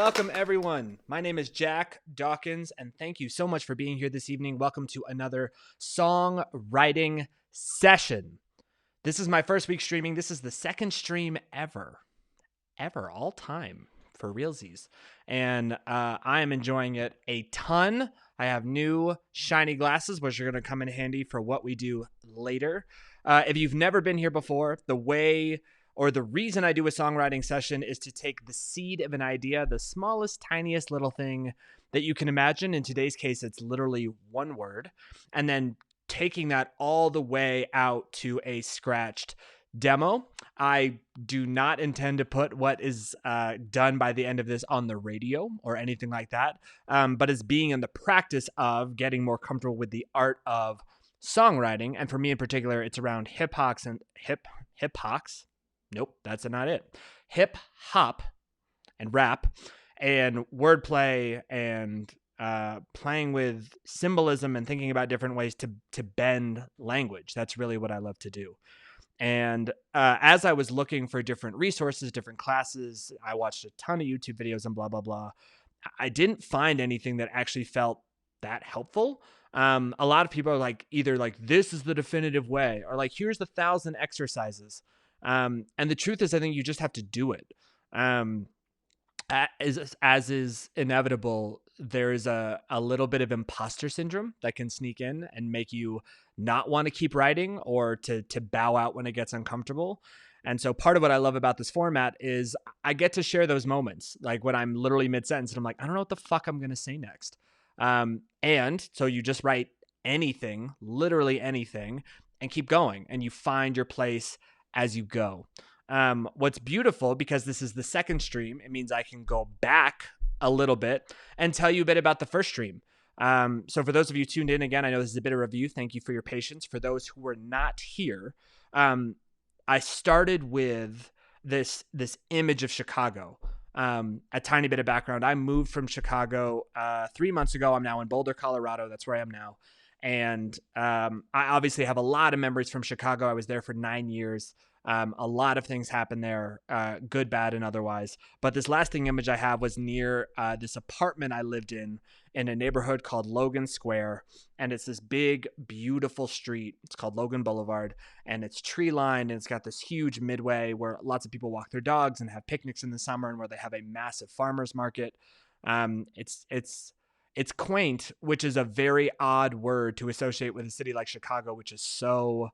Welcome, everyone. My name is Jack Dawkins, and thank you so much for being here this evening. Welcome to another songwriting session. This is my first week streaming. This is the second stream ever, all time, for realsies. And I am enjoying it a ton. I have new shiny glasses, which are going to come in handy for what we do later. If you've never been here before, the reason I do a songwriting session is to take the seed of an idea, the smallest, tiniest little thing that you can imagine. In today's case, it's literally one word, and then taking that all the way out to a scratched demo. I do not intend to put what is done by the end of this on the radio or anything like that, but as being in the practice of getting more comfortable with the art of songwriting. And for me in particular, it's around hip hops. Nope, that's not it. Hip hop and rap and wordplay and playing with symbolism and thinking about different ways to bend language. That's really what I love to do. And as I was looking for different resources, different classes, I watched a ton of YouTube videos and blah, blah, blah. I didn't find anything that actually felt that helpful. A lot of people are like, either like, this is the definitive way, or like, here's the 1,000 exercises. And the truth is, I think you just have to do it. As is inevitable, there is a little bit of imposter syndrome that can sneak in and make you not want to keep writing or to bow out when it gets uncomfortable. And so part of what I love about this format is I get to share those moments, like when I'm literally mid-sentence and I'm like, I don't know what the fuck I'm going to say next. And so you just write anything, literally anything, and keep going, and you find your place as you go. What's beautiful, because this is the second stream, it means I can go back a little bit and tell you a bit about the first stream. So for those of you tuned in, again, I know this is a bit of review. Thank you for your patience. For those who were not here, I started with this image of Chicago. A tiny bit of background. I moved from Chicago 3 months ago. I'm now in Boulder, Colorado. That's where I am now. And I obviously have a lot of memories from Chicago. I was there for 9 years. A lot of things happened there, good, bad, and otherwise. But this lasting image I have was near this apartment I lived in a neighborhood called Logan Square. And it's this big, beautiful street. It's called Logan Boulevard. And it's tree lined. And it's got this huge midway where lots of people walk their dogs and have picnics in the summer, and where they have a massive farmer's market. It's quaint, which is a very odd word to associate with a city like Chicago, which is so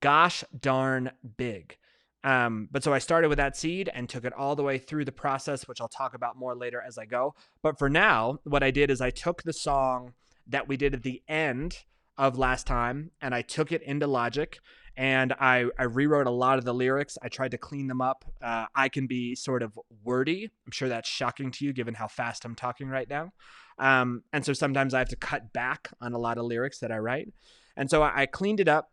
gosh darn big. But so I started with that seed and took it all the way through the process, which I'll talk about more later as I go. But for now, what I did is I took the song that we did at the end of last time, and I took it into Logic, and I rewrote a lot of the lyrics. I tried to clean them up. I can be sort of wordy. I'm sure that's shocking to you given how fast I'm talking right now. And so sometimes I have to cut back on a lot of lyrics that I write. And so I cleaned it up.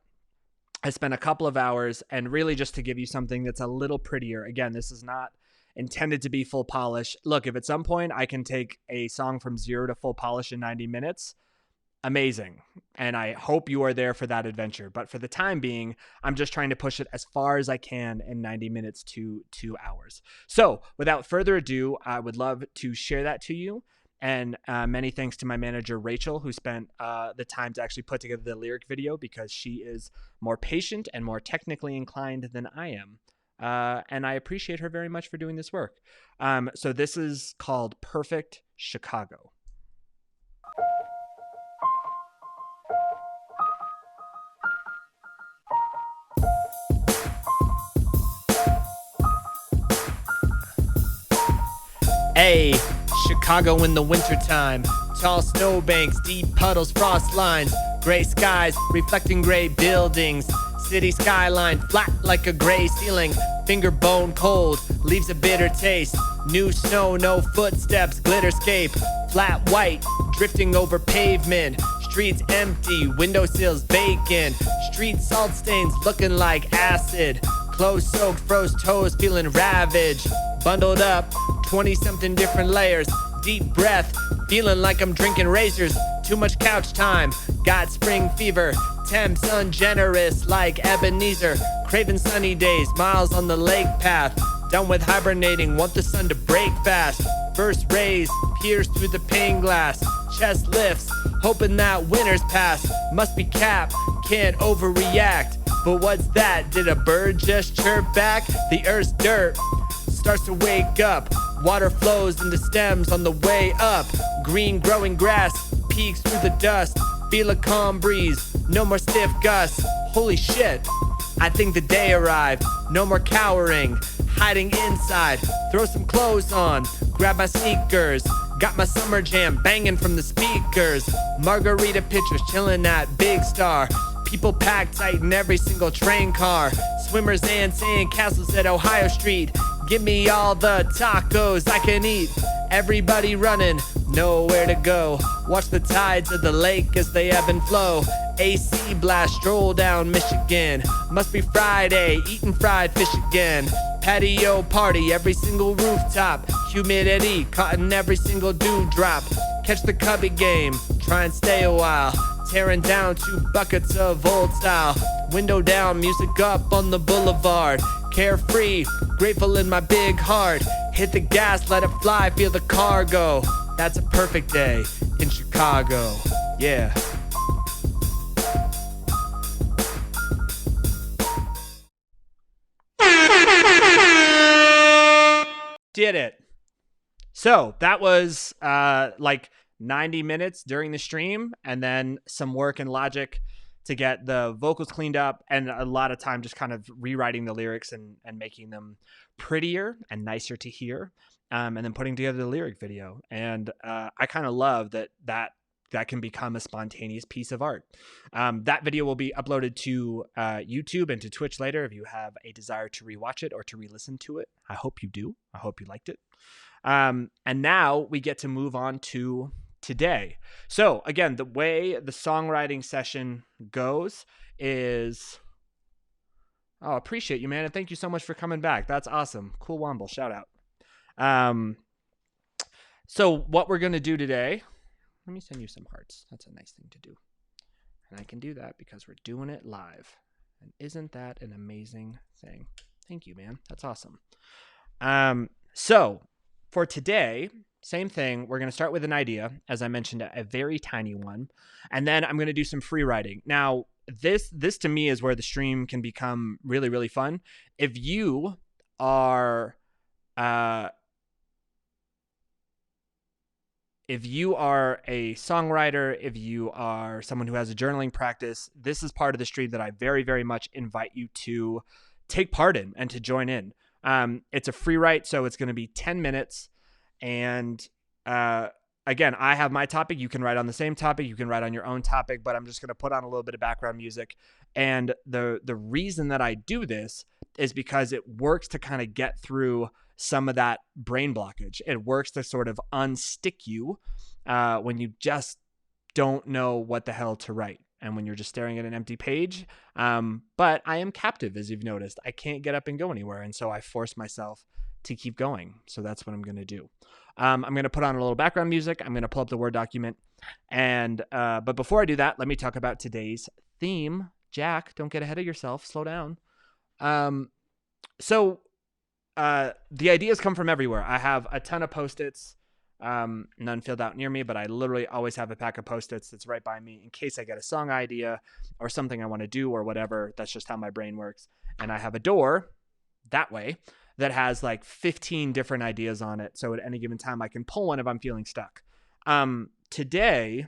I spent a couple of hours, and really just to give you something that's a little prettier. Again, this is not intended to be full polish. Look, if at some point I can take a song from zero to full polish in 90 minutes, amazing. And I hope you are there for that adventure. But for the time being, I'm just trying to push it as far as I can in 90 minutes to 2 hours. So without further ado, I would love to share that to you. And many thanks to my manager, Rachel, who spent the time to actually put together the lyric video, because she is more patient and more technically inclined than I am. And I appreciate her very much for doing this work. So this is called Perfect Chicago. Hey, Chicago in the wintertime. Tall snowbanks, deep puddles, frost lines, gray skies reflecting gray buildings. City skyline flat like a gray ceiling. Finger bone cold, leaves a bitter taste. New snow, no footsteps, glitterscape. Flat white, drifting over pavement. Streets empty, windowsills vacant. Street salt stains looking like acid. Clothes soaked, froze toes feeling ravaged. Bundled up, 20-something different layers. Deep breath, feeling like I'm drinking razors. Too much couch time, got spring fever. Temps ungenerous like Ebenezer. Craving sunny days, miles on the lake path. Done with hibernating, want the sun to break fast. First rays pierce through the pane glass. Chest lifts, hoping that winter's pass. Must be cap, can't overreact. But what's that? Did a bird just chirp back? The earth's dirt starts to wake up. Water flows into stems on the way up. Green growing grass peeks through the dust. Feel a calm breeze, no more stiff gusts. Holy shit, I think the day arrived. No more cowering, hiding inside. Throw some clothes on, grab my sneakers. Got my summer jam banging from the speakers. Margarita pitchers chilling at Big Star. People packed tight in every single train car. Swimmers and sand castles at Ohio Street. Give me all the tacos I can eat. Everybody running, nowhere to go. Watch the tides of the lake as they ebb and flow. AC blast, stroll down Michigan. Must be Friday, eating fried fish again. Patio party, every single rooftop. Humidity, caught in every single dewdrop. Catch the Cubby game, try and stay a while. Tearing down 2 buckets of old style. Window down, music up on the boulevard. Carefree, grateful in my big heart. Hit the gas, let it fly, feel the car go. That's a perfect day in Chicago, yeah. Did it. So that was like 90 minutes during the stream, and then some work in Logic to get the vocals cleaned up, and a lot of time just kind of rewriting the lyrics and making them prettier and nicer to hear, and then putting together the lyric video. And I kind of love that can become a spontaneous piece of art. That video will be uploaded to YouTube and to Twitch later if you have a desire to rewatch it or to re-listen to it. I hope you do. I hope you liked it. And now we get to move on to today. So again, the way the songwriting session goes is, oh, appreciate you, man. And thank you so much for coming back. That's awesome. Cool Womble, shout out. So what we're going to do today, let me send you some hearts. That's a nice thing to do. And I can do that because we're doing it live. And isn't that an amazing thing? Thank you, man. That's awesome. So for today, same thing. We're going to start with an idea, as I mentioned, a very tiny one. And then I'm going to do some free writing. Now, this to me is where the stream can become really, really fun. If you are a songwriter, if you are someone who has a journaling practice, this is part of the stream that I very, very much invite you to take part in and to join in. It's a free write, so it's going to be 10 minutes. And again, I have my topic. You can write on the same topic. You can write on your own topic, but I'm just going to put on a little bit of background music. And the reason that I do this is because it works to kind of get through some of that brain blockage. It works to sort of unstick you when you just don't know what the hell to write and when you're just staring at an empty page. But I am captive, as you've noticed. I can't get up and go anywhere. And so I force myself to keep going. So that's what I'm going to do. I'm going to put on a little background music. I'm going to pull up the Word document. And but before I do that, let me talk about today's theme. Jack, don't get ahead of yourself. Slow down. So the ideas come from everywhere. I have a ton of Post-its, none filled out near me, but I literally always have a pack of Post-its that's right by me in case I get a song idea or something I want to do or whatever. That's just how my brain works. And I have a door that way that has like 15 different ideas on it. So at any given time, I can pull one if I'm feeling stuck. Today,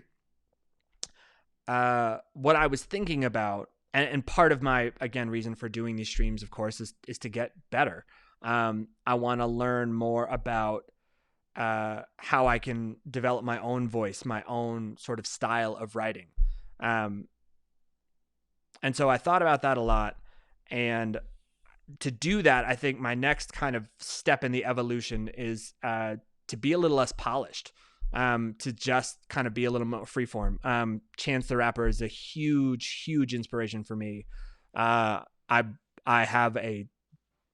what I was thinking about, and part of my, again, reason for doing these streams, of course, is to get better. I want to learn more about how I can develop my own voice, my own sort of style of writing. And so I thought about that a lot. And to do that, I think my next kind of step in the evolution is to be a little less polished, to just kind of be a little more freeform. Chance the Rapper is a huge, huge inspiration for me. I have a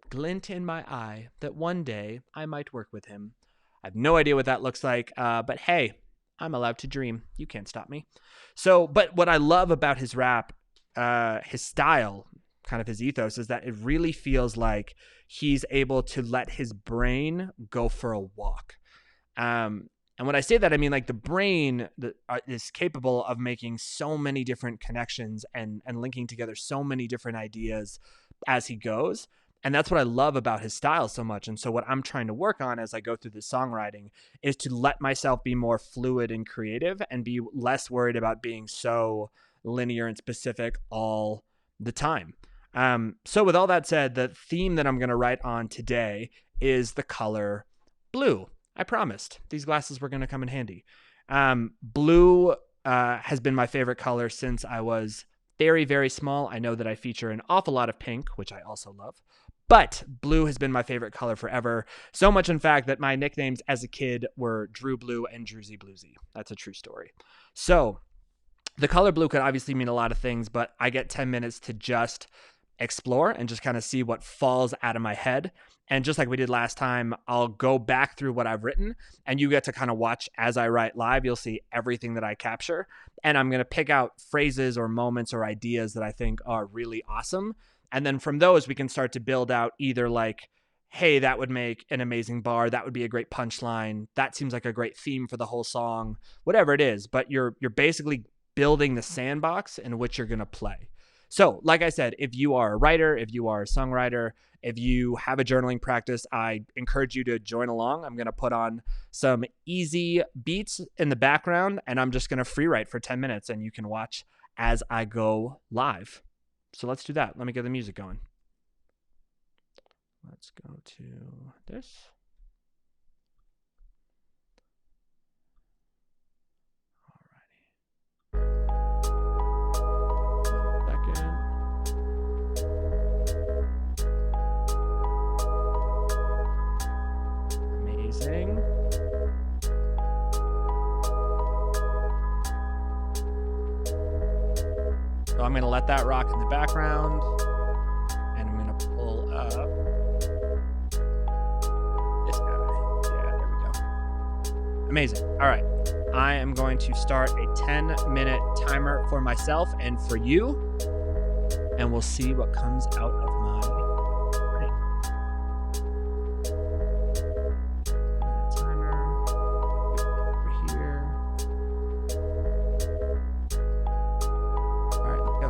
glint in my eye that one day I might work with him. I have no idea what that looks like, but hey, I'm allowed to dream. You can't stop me. So, but what I love about his rap, his style, kind of his ethos, is that it really feels like he's able to let his brain go for a walk. And when I say that, I mean like the brain is capable of making so many different connections and linking together so many different ideas as he goes. And that's what I love about his style so much. And so what I'm trying to work on as I go through the songwriting is to let myself be more fluid and creative and be less worried about being so linear and specific all the time. So with all that said, the theme that I'm going to write on today is the color blue. I promised these glasses were going to come in handy. Blue has been my favorite color since I was very, very small. I know that I feature an awful lot of pink, which I also love, but blue has been my favorite color forever. So much, in fact, that my nicknames as a kid were Drew Blue and Druzy Bluesy. That's a true story. So the color blue could obviously mean a lot of things, but I get 10 minutes to just explore and just kind of see what falls out of my head. And just like we did last time, I'll go back through what I've written and you get to kind of watch as I write live. You'll see everything that I capture. And I'm going to pick out phrases or moments or ideas that I think are really awesome. And then from those, we can start to build out either like, hey, that would make an amazing bar. That would be a great punchline. That seems like a great theme for the whole song, whatever it is. But you're basically building the sandbox in which you're going to play. So, like I said, if you are a writer, if you are a songwriter, if you have a journaling practice, I encourage you to join along. I'm going to put on some easy beats in the background, and I'm just going to free write for 10 minutes, and you can watch as I go live. So let's do that. Let me get the music going. Let's go to this. So I'm going to let that rock in the background, and I'm going to pull up this guy. Yeah, there we go. Amazing. All right. I am going to start a 10-minute timer for myself and for you, and we'll see what comes out of my brain. Timer. Over here. All right, let's go.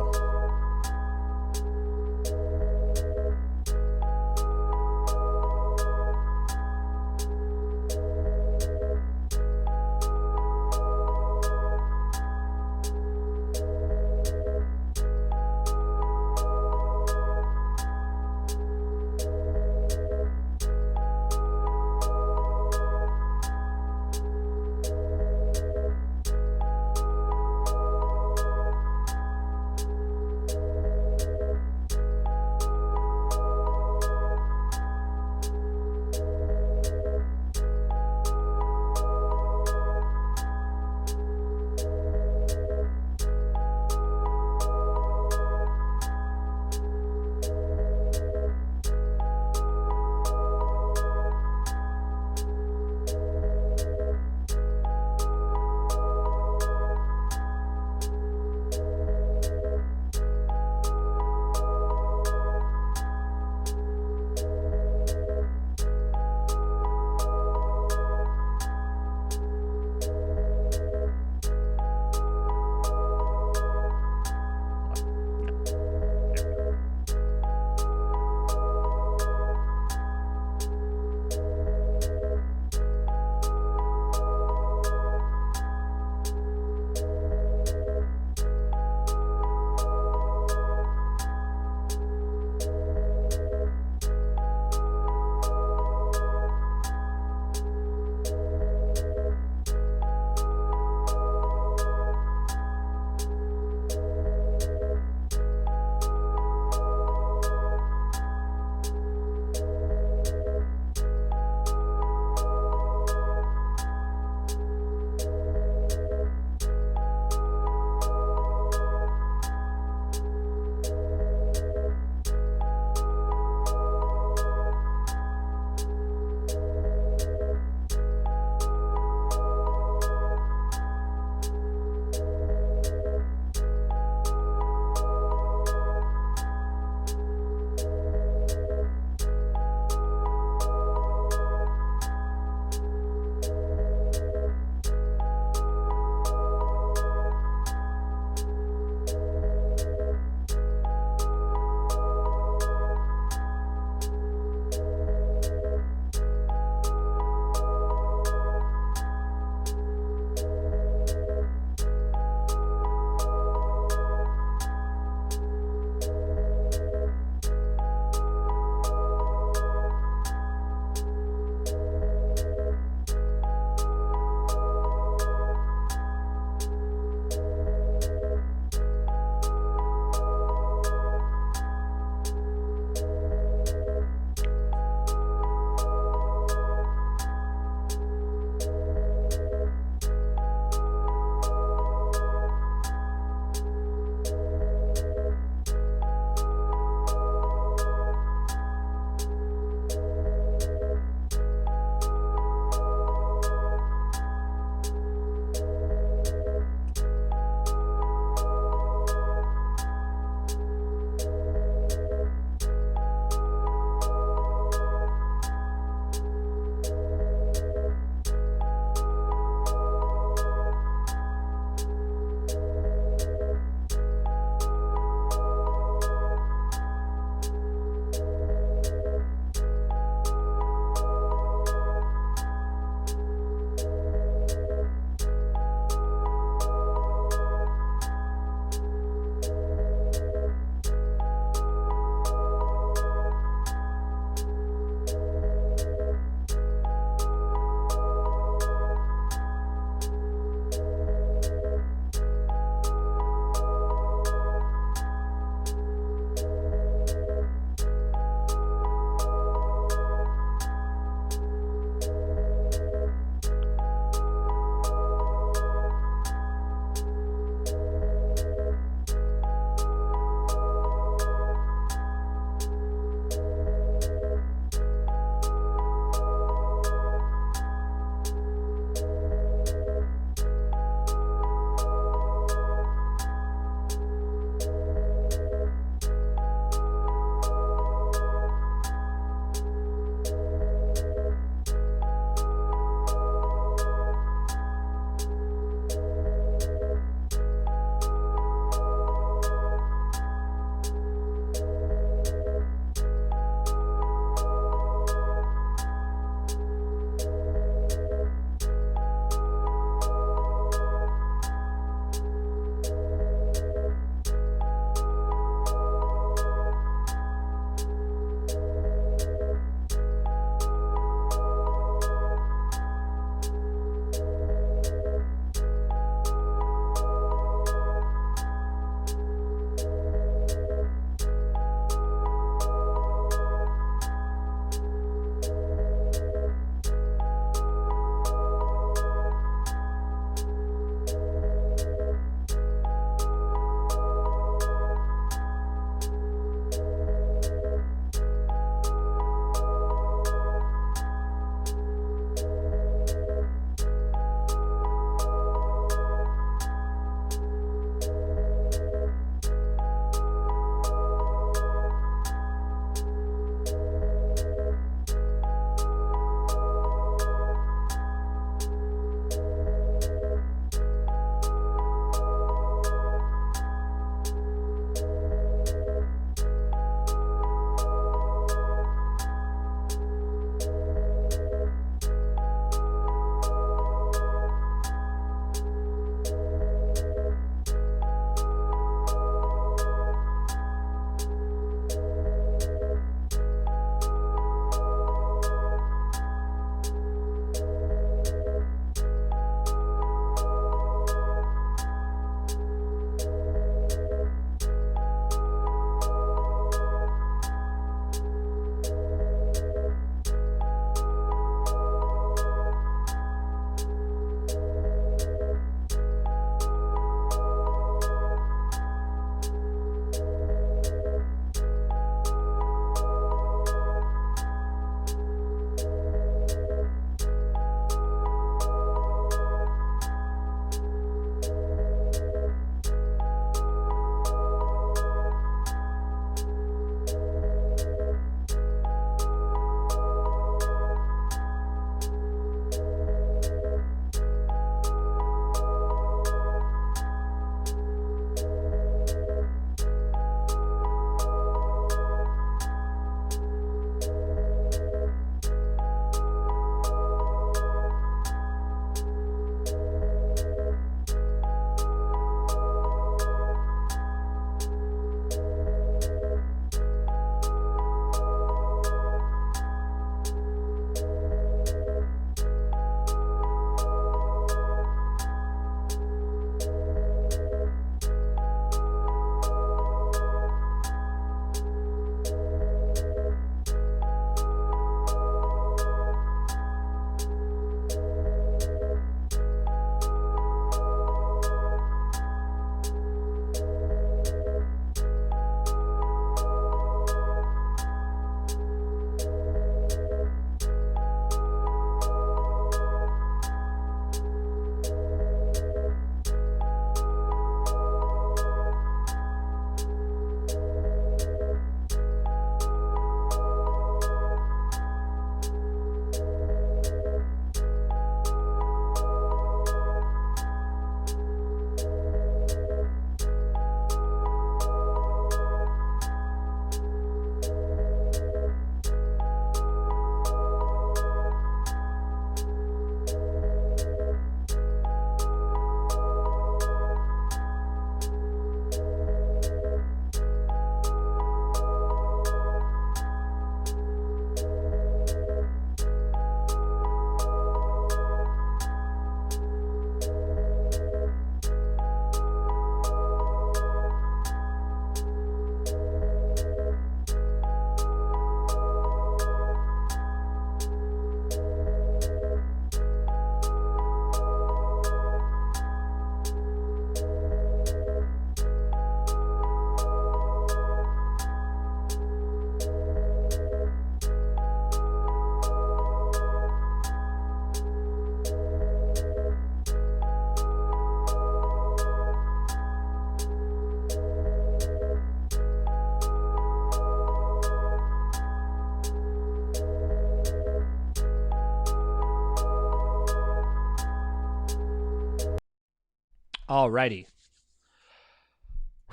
Alrighty.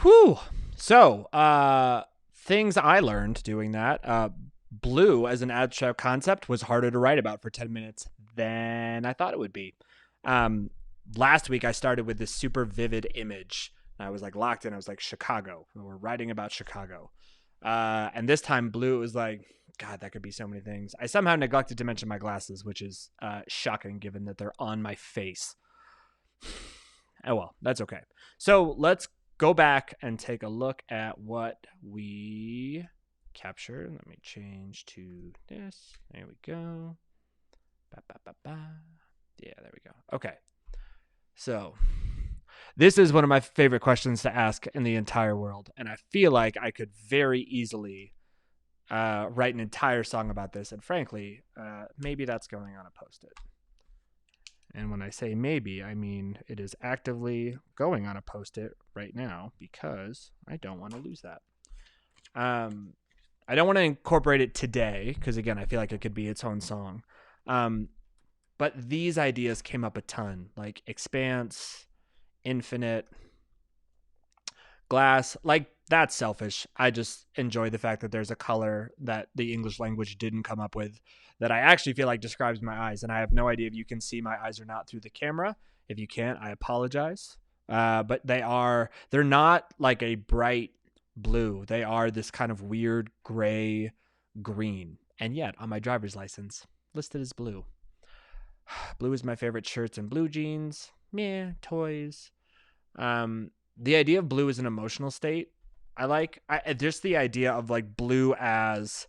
Whew. So, things I learned doing that. Blue as an abstract concept was harder to write about for 10 minutes than I thought it would be. Um, Last week I started with this super vivid image. I was like locked in. I was like, Chicago. We're writing about Chicago. And this time blue was like, God, that could be so many things. I somehow neglected to mention my glasses, which is shocking given that they're on my face. Oh, well, that's okay. So let's go back and take a look at what we captured. Let me change to this. There we go. Ba, ba, ba, ba. Yeah, there we go. Okay. So this is one of my favorite questions to ask in the entire world. And I feel like I could very easily write an entire song about this. And frankly, maybe that's going on a Post-it. And when I say maybe, I mean it is actively going on a Post-it right now because I don't want to lose that. I don't want to incorporate it today because, again, I feel like it could be its own song. But these ideas came up a ton, like expanse, infinite, glass. Like, that's selfish. I just enjoy the fact that there's a color that the English language didn't come up with that I actually feel like describes my eyes. And I have no idea if you can see my eyes or not through the camera. If you can't, I apologize. But they're not like a bright blue. They are this kind of weird gray green. And yet on my driver's license, listed as blue. Blue is my favorite shirts and blue jeans. Meh, toys. The idea of blue as an emotional state, I like. Just the idea of like blue as,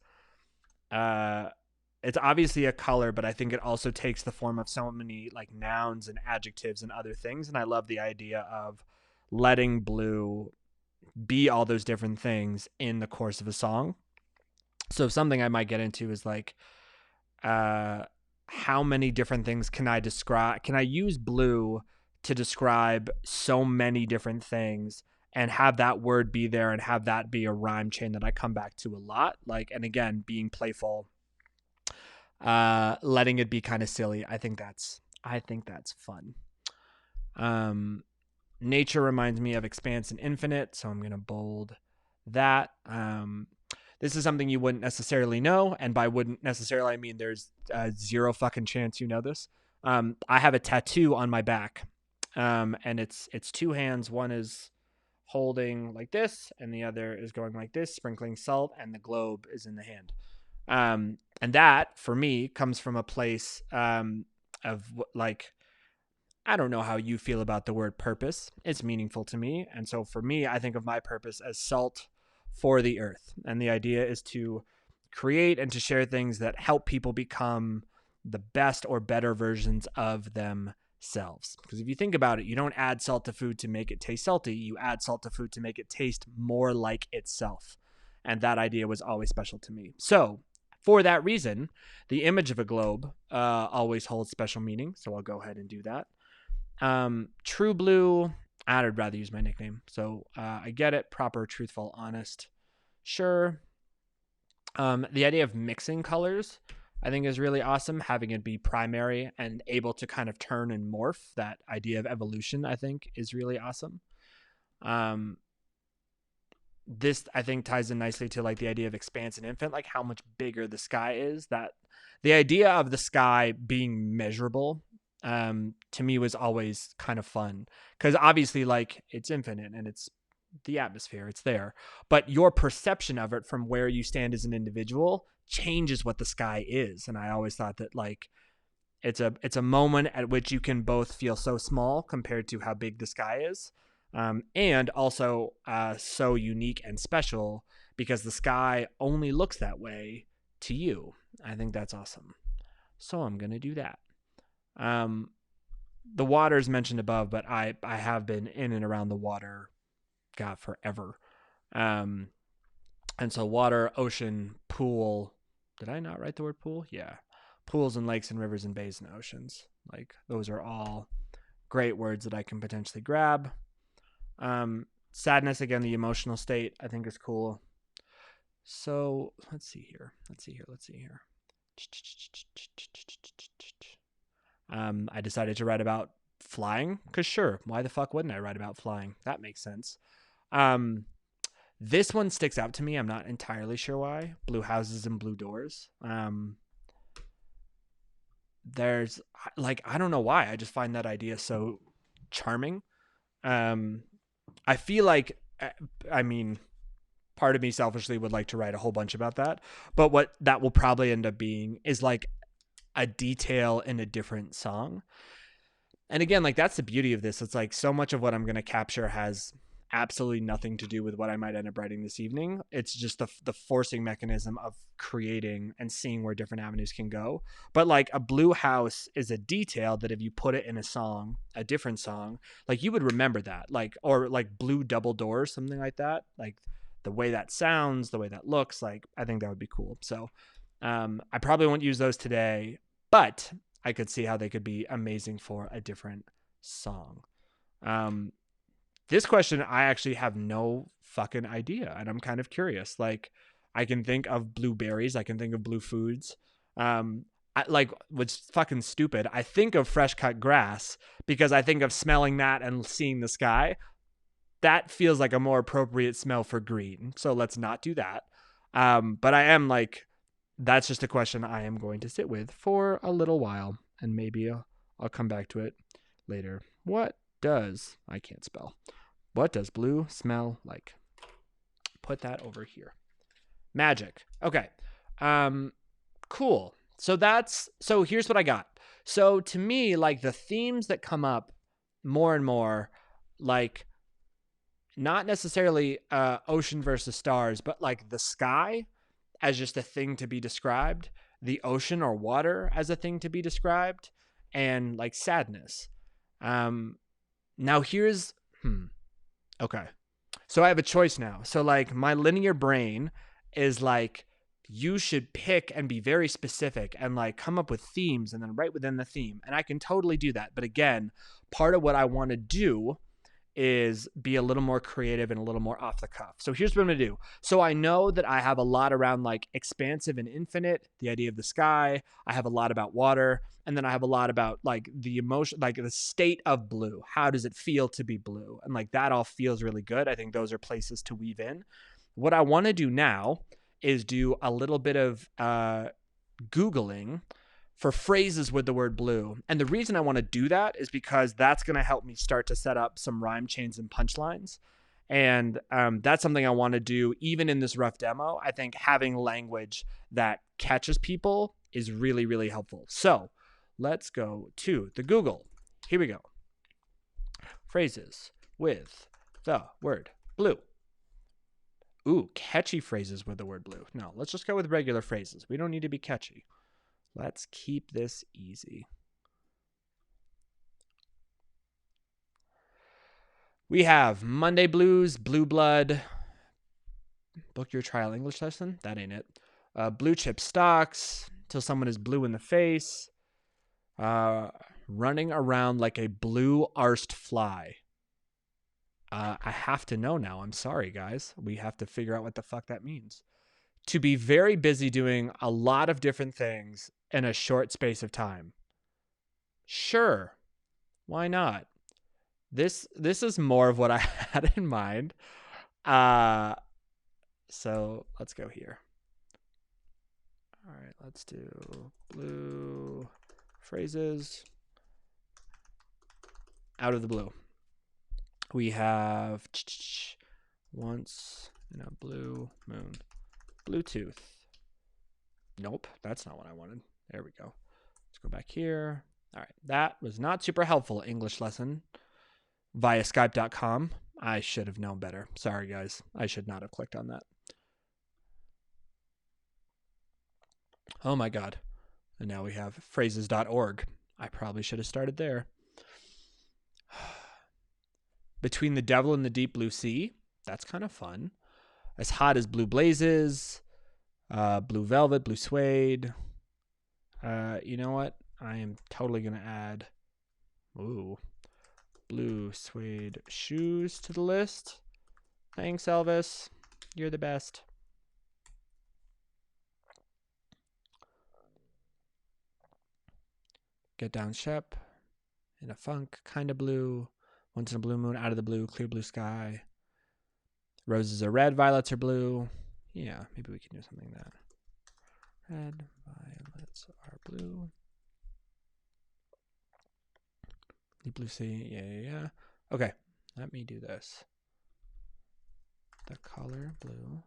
it's obviously a color, but I think it also takes the form of so many like nouns and adjectives and other things. And I love the idea of letting blue be all those different things in the course of a song. So something I might get into is like, how many different things can I describe? Can I use blue to describe so many different things and have that word be there and have that be a rhyme chain that I come back to a lot? Like, and again, being playful, letting it be kind of silly. I think that's fun. Nature reminds me of expanse and infinite, so I'm going to bold that. This is something you wouldn't necessarily know, and by wouldn't necessarily, I mean there's zero fucking chance you know this. I have a tattoo on my back, and it's two hands. One is holding like this, and the other is going like this, sprinkling salt, and the globe is in the hand. And that, for me, comes from a place of like, I don't know how you feel about the word purpose. It's meaningful to me. And so for me, I think of my purpose as salt for the earth. And the idea is to create and to share things that help people become the best or better versions of themselves. Because if you think about it, you don't add salt to food to make it taste salty. You add salt to food to make it taste more like itself. And that idea was always special to me. So for that reason, the image of a globe always holds special meaning. So I'll go ahead and do that. True blue, I'd rather use my nickname. So I get it. Proper, truthful, honest. Sure. The idea of mixing colors, I think, is really awesome. Having it be primary and able to kind of turn and morph. That idea of evolution, I think, is really awesome. This, I think, ties in nicely to like the idea of expanse and infinite, like how much bigger the sky is. That the idea of the sky being measurable, to me, was always kind of fun because obviously, like, it's infinite and it's the atmosphere, it's there, but your perception of it from where you stand as an individual changes what the sky is. And I always thought that like it's a moment at which you can both feel so small compared to how big the sky is, and also so unique and special because the sky only looks that way to you. I think that's awesome. So I'm gonna do that. The water is mentioned above, but I have been in and around the water, God, forever. And so water, ocean, pool. Did I not write the word pool? Yeah. Pools and lakes and rivers and bays and oceans. Like, those are all great words that I can potentially grab. Sadness, again, the emotional state, I think is cool. So let's see here. I decided to write about flying, because sure, why the fuck wouldn't I write about flying? That makes sense. Um, this one sticks out to me. I'm not entirely sure why. Blue houses and blue doors. There's like, I don't know why. I just find that idea so charming. I feel like, I mean, part of me selfishly would like to write a whole bunch about that, but what that will probably end up being is like a detail in a different song. And again, like that's the beauty of this. It's like so much of what I'm going to capture has absolutely nothing to do with what I might end up writing this evening. It's just the forcing mechanism of creating and seeing where different avenues can go. But like a blue house is a detail that if you put it in a song, a different song, like you would remember that. Like, or like blue double doors, something like that. Like the way that sounds, the way that looks, like I think that would be cool. So I probably won't use those today, but I could see how they could be amazing for a different song. This question, I actually have no fucking idea, and I'm kind of curious. Like, I can think of blueberries, I can think of blue foods. Like, what's fucking stupid, I think of fresh cut grass because I think of smelling that and seeing the sky. That feels like a more appropriate smell for green, so let's not do that. But I am like, that's just a question I am going to sit with for a little while, and maybe I'll come back to it later. What does, I can't spell, what does blue smell like? Put that over here. Magic. Okay. Cool. So here's what I got. So to me, like the themes that come up more and more, like not necessarily ocean versus stars, but like the sky as just a thing to be described, the ocean or water as a thing to be described, and like sadness. Now here's okay. So I have a choice now. So like my linear brain is like, you should pick and be very specific and like come up with themes and then write within the theme. And I can totally do that. But again, part of what I want to do is be a little more creative and a little more off the cuff. So here's what I'm going to do. So I know that I have a lot around like expansive and infinite, the idea of the sky. I have a lot about water. And then I have a lot about like the emotion, like the state of blue. How does it feel to be blue? And like that all feels really good. I think those are places to weave in. What I want to do now is do a little bit of Googling for phrases with the word blue. And the reason I want to do that is because that's going to help me start to set up some rhyme chains and punchlines. And that's something I want to do even in this rough demo. I think having language that catches people is really, really helpful. So let's go to the Google. Here we go. Phrases with the word blue. Ooh, catchy phrases with the word blue. No, let's just go with regular phrases. We don't need to be catchy. Let's keep this easy. We have Monday Blues, Blue Blood, book your trial English lesson. That ain't it. Blue chip stocks, till someone is blue in the face. Running around like a blue arsed fly. I have to know now. I'm sorry, guys. We have to figure out what the fuck that means. To be very busy doing a lot of different things in a short space of time. Sure. Why not? This is more of what I had in mind. So let's go here. All right, let's do blue phrases out of the blue. We have once in a blue moon. Bluetooth. Nope, that's not what I wanted. There we go. Let's go back here. All right, that was not super helpful English lesson via Skype.com. I should have known better. Sorry, guys. I should not have clicked on that. Oh my God. And now we have phrases.org. I probably should have started there. Between the Devil and the Deep Blue Sea. That's kind of fun. As hot as blue blazes. Blue velvet, blue suede. You know what? I am totally going to add blue suede shoes to the list. Thanks, Elvis. You're the best. Get down, Shep. In a funk, kind of blue. Once in a blue moon, out of the blue, clear blue sky. Roses are red, violets are blue. Yeah, maybe we can do something like that. Red, violets are blue. Deep blue sea, yeah. Okay, let me do this. The color blue.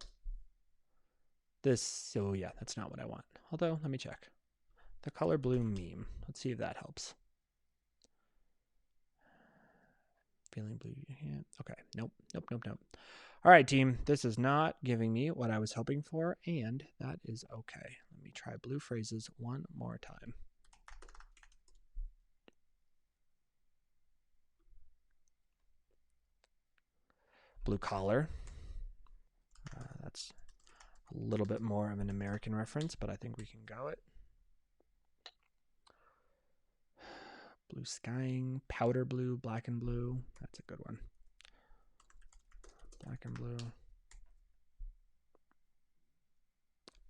This, oh yeah, that's not what I want. Although, let me check. The color blue meme. Let's see if that helps. Feeling blue. Yeah. Okay. Nope. All right, team. This is not giving me what I was hoping for, and that is okay. Let me try blue phrases one more time. Blue collar. That's a little bit more of an American reference, but I think we can go it. Blue skying, powder blue, black and blue. That's a good one. Black and blue.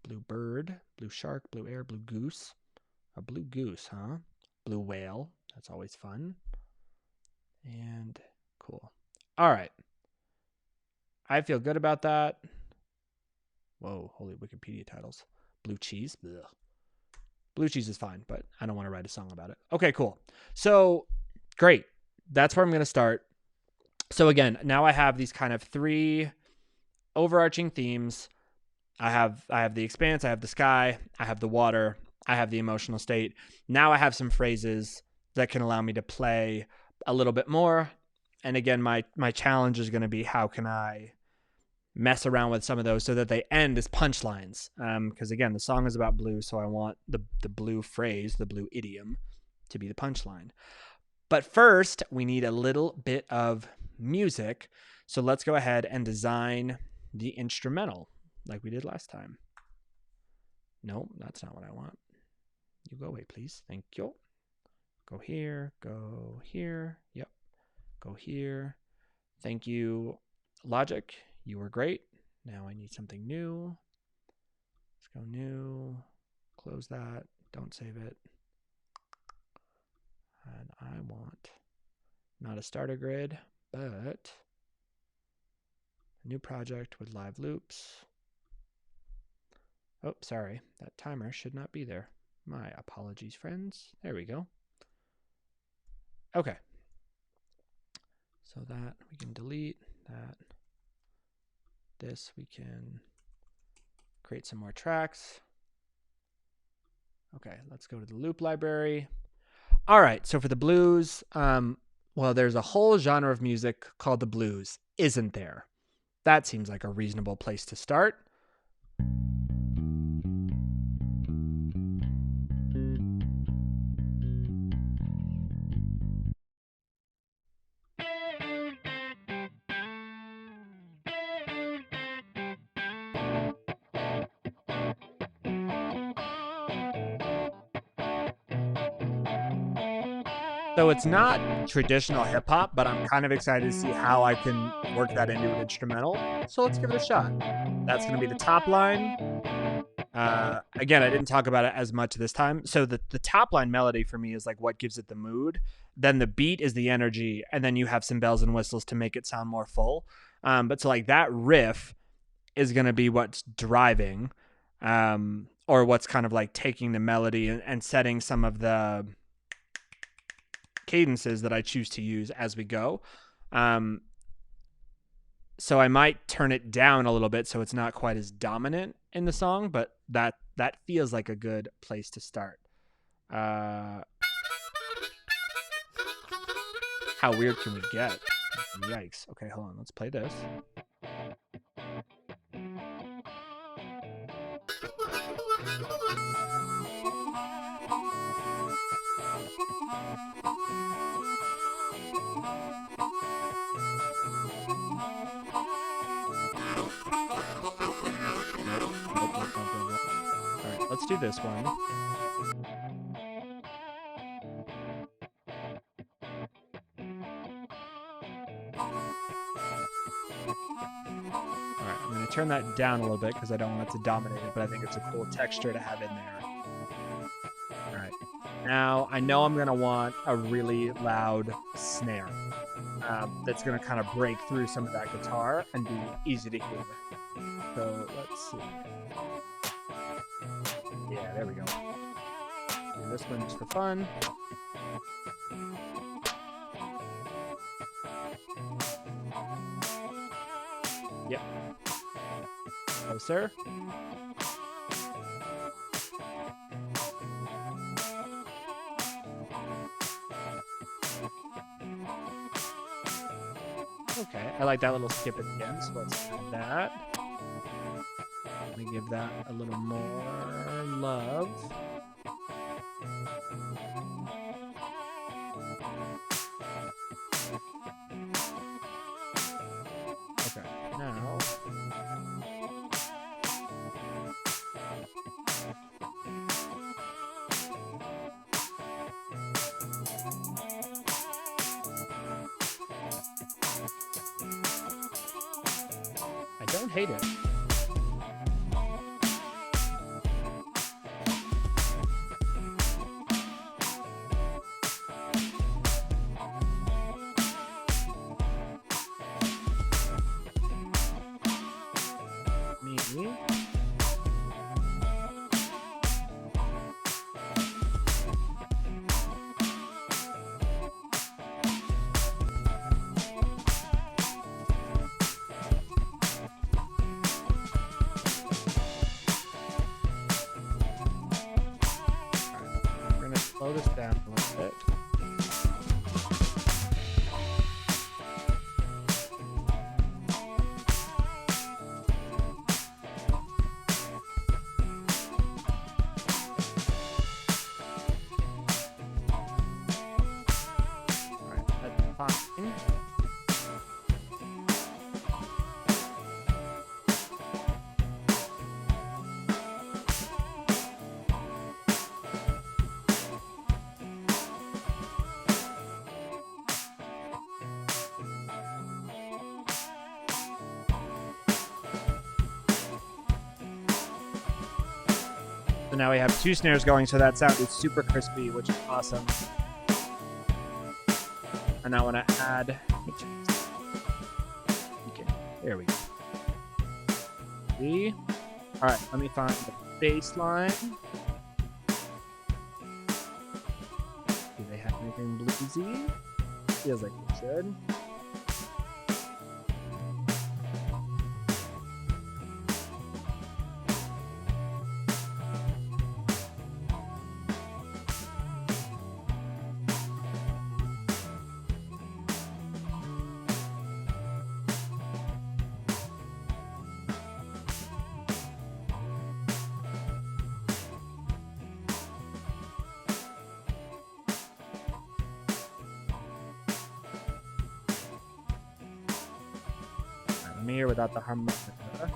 Blue bird, blue shark, blue air, blue goose. A blue goose, huh? Blue whale. That's always fun. And cool. All right. I feel good about that. Whoa, holy Wikipedia titles. Blue cheese. Ugh. Blue cheese is fine, but I don't want to write a song about it. Okay, cool. So, great. That's where I'm going to start. So again, now I have these kind of three overarching themes. I have the expanse, I have the sky, I have the water, I have the emotional state. Now I have some phrases that can allow me to play a little bit more. And again, my challenge is going to be how can I mess around with some of those so that they end as punchlines. Because again, the song is about blue, so I want the blue phrase, the blue idiom, to be the punchline. But first, we need a little bit of music. So let's go ahead and design the instrumental like we did last time. No, that's not what I want. You go away, please. Thank you. Go here, go here. Yep. Go here. Thank you, Logic. You were great. Now I need something new. Let's go new. Close that. Don't save it. And I want not a starter grid, but a new project with live loops. Oh, sorry. That timer should not be there. My apologies, friends. There we go. Okay. So that we can delete that. This we can create some more tracks. Okay, let's go to the loop library. All right, so for the blues, well, there's a whole genre of music called the blues, isn't there? That seems like a reasonable place to start. So it's not traditional hip hop, but I'm kind of excited to see how I can work that into an instrumental. So let's give it a shot. That's going to be the top line. Again, I didn't talk about it as much this time. So the top line melody for me is like what gives it the mood. Then the beat is the energy, and then you have some bells and whistles to make it sound more full. But so like that riff is going to be what's driving, or what's kind of like taking the melody and setting some of the cadences that I choose to use as we go. So I might turn it down a little bit so it's not quite as dominant in the song, but that feels like a good place to start. How weird can we get? Yikes. Okay, hold on. Let's play this. All right, let's do this one. All right, I'm going to turn that down a little bit because I don't want it to dominate it, but I think it's a cool texture to have in there. All right. Now, I know I'm going to want a really loud snare that's going to kind of break through some of that guitar and be easy to hear. So let's see. Yeah, there we go. Do this one just for fun. Yep. Oh, sir. Okay, I like that little skip at the end, so let's do that. Let me give that a little more love. Okay, now... I don't hate it. Me. Slow this down a little bit. All right, that's fine. So now we have two snares going, so that sound is super crispy, which is awesome. And I want to add... Okay, there we go. See? All right, let me find the bass line. Do they have anything bluesy? Feels like they should. I'm here without the harmonica. I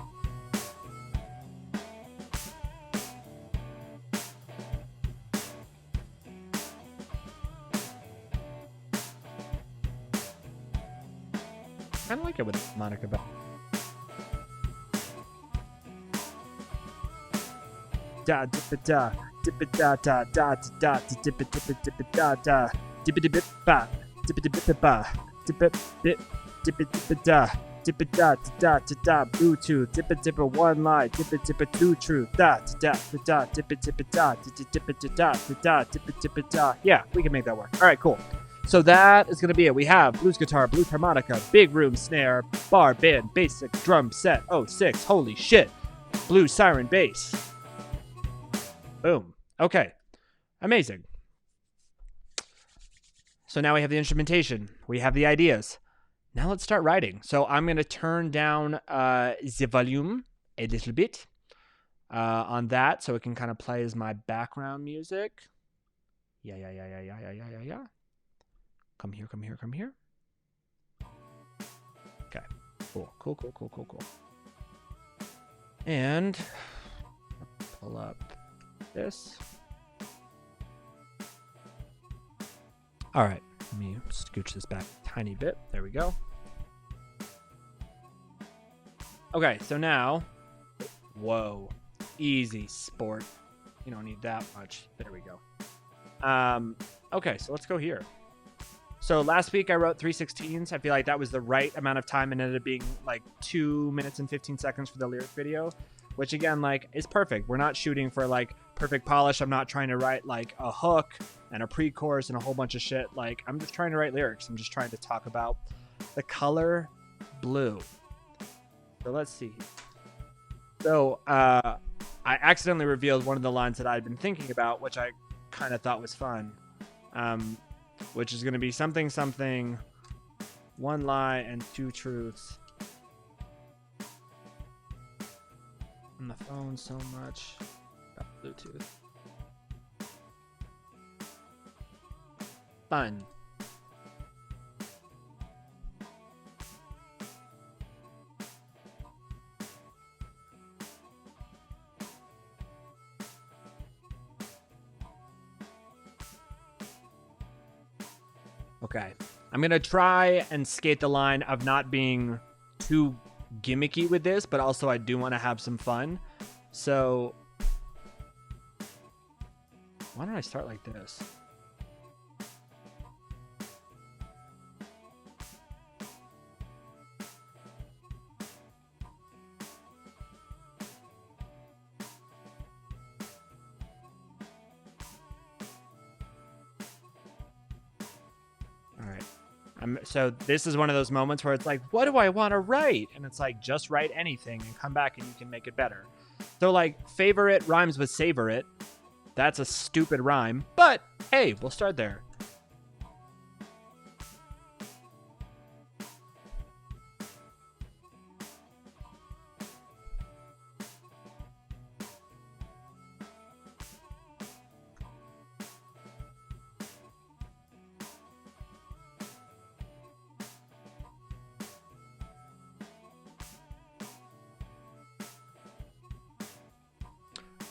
kind of like it with the harmonica, but da da da da da da da dip it da da dip it ba dip it ba dip it da dip it da da da Bluetooth dip it one line dip it two true da da da dip it da dip it da da dip it da. Yeah, we can make that work. All right, cool. So that is going to be it. We have blues guitar, blues harmonica, big room snare, bar, band, basic, drum set, 06, holy shit, blues siren bass. Boom. Okay. Amazing. So now we have the instrumentation. We have the ideas. Now let's start writing. So I'm going to turn down the volume a little bit on that so it can kind of play as my background music. Yeah. Come here. Okay. Cool. And pull up this. All right. Let me scooch this back a tiny bit. There we go. Okay, so now, whoa, easy sport. You don't need that much. There we go. Okay, so let's go here. So last week I wrote 3/16. I feel like that was the right amount of time and ended up being like 2 minutes and 15 seconds for the lyric video, which again, like, is perfect. We're not shooting for like perfect polish. I'm not trying to write like a hook and a pre-chorus and a whole bunch of shit. Like, I'm just trying to write lyrics. I'm just trying to talk about the color blue. So let's see. So I accidentally revealed one of the lines that I'd been thinking about, which I kind of thought was fun. Which is going to be something, something, one lie and two truths. On the phone so much. Got Bluetooth. Fun. Okay, I'm going to try and skate the line of not being too gimmicky with this, but also I do want to have some fun. So why don't I start like this? So this is one of those moments where it's like, what do I want to write? And it's like, just write anything and come back and you can make it better. So like, favorite rhymes with savor it. That's a stupid rhyme, but hey, we'll start there.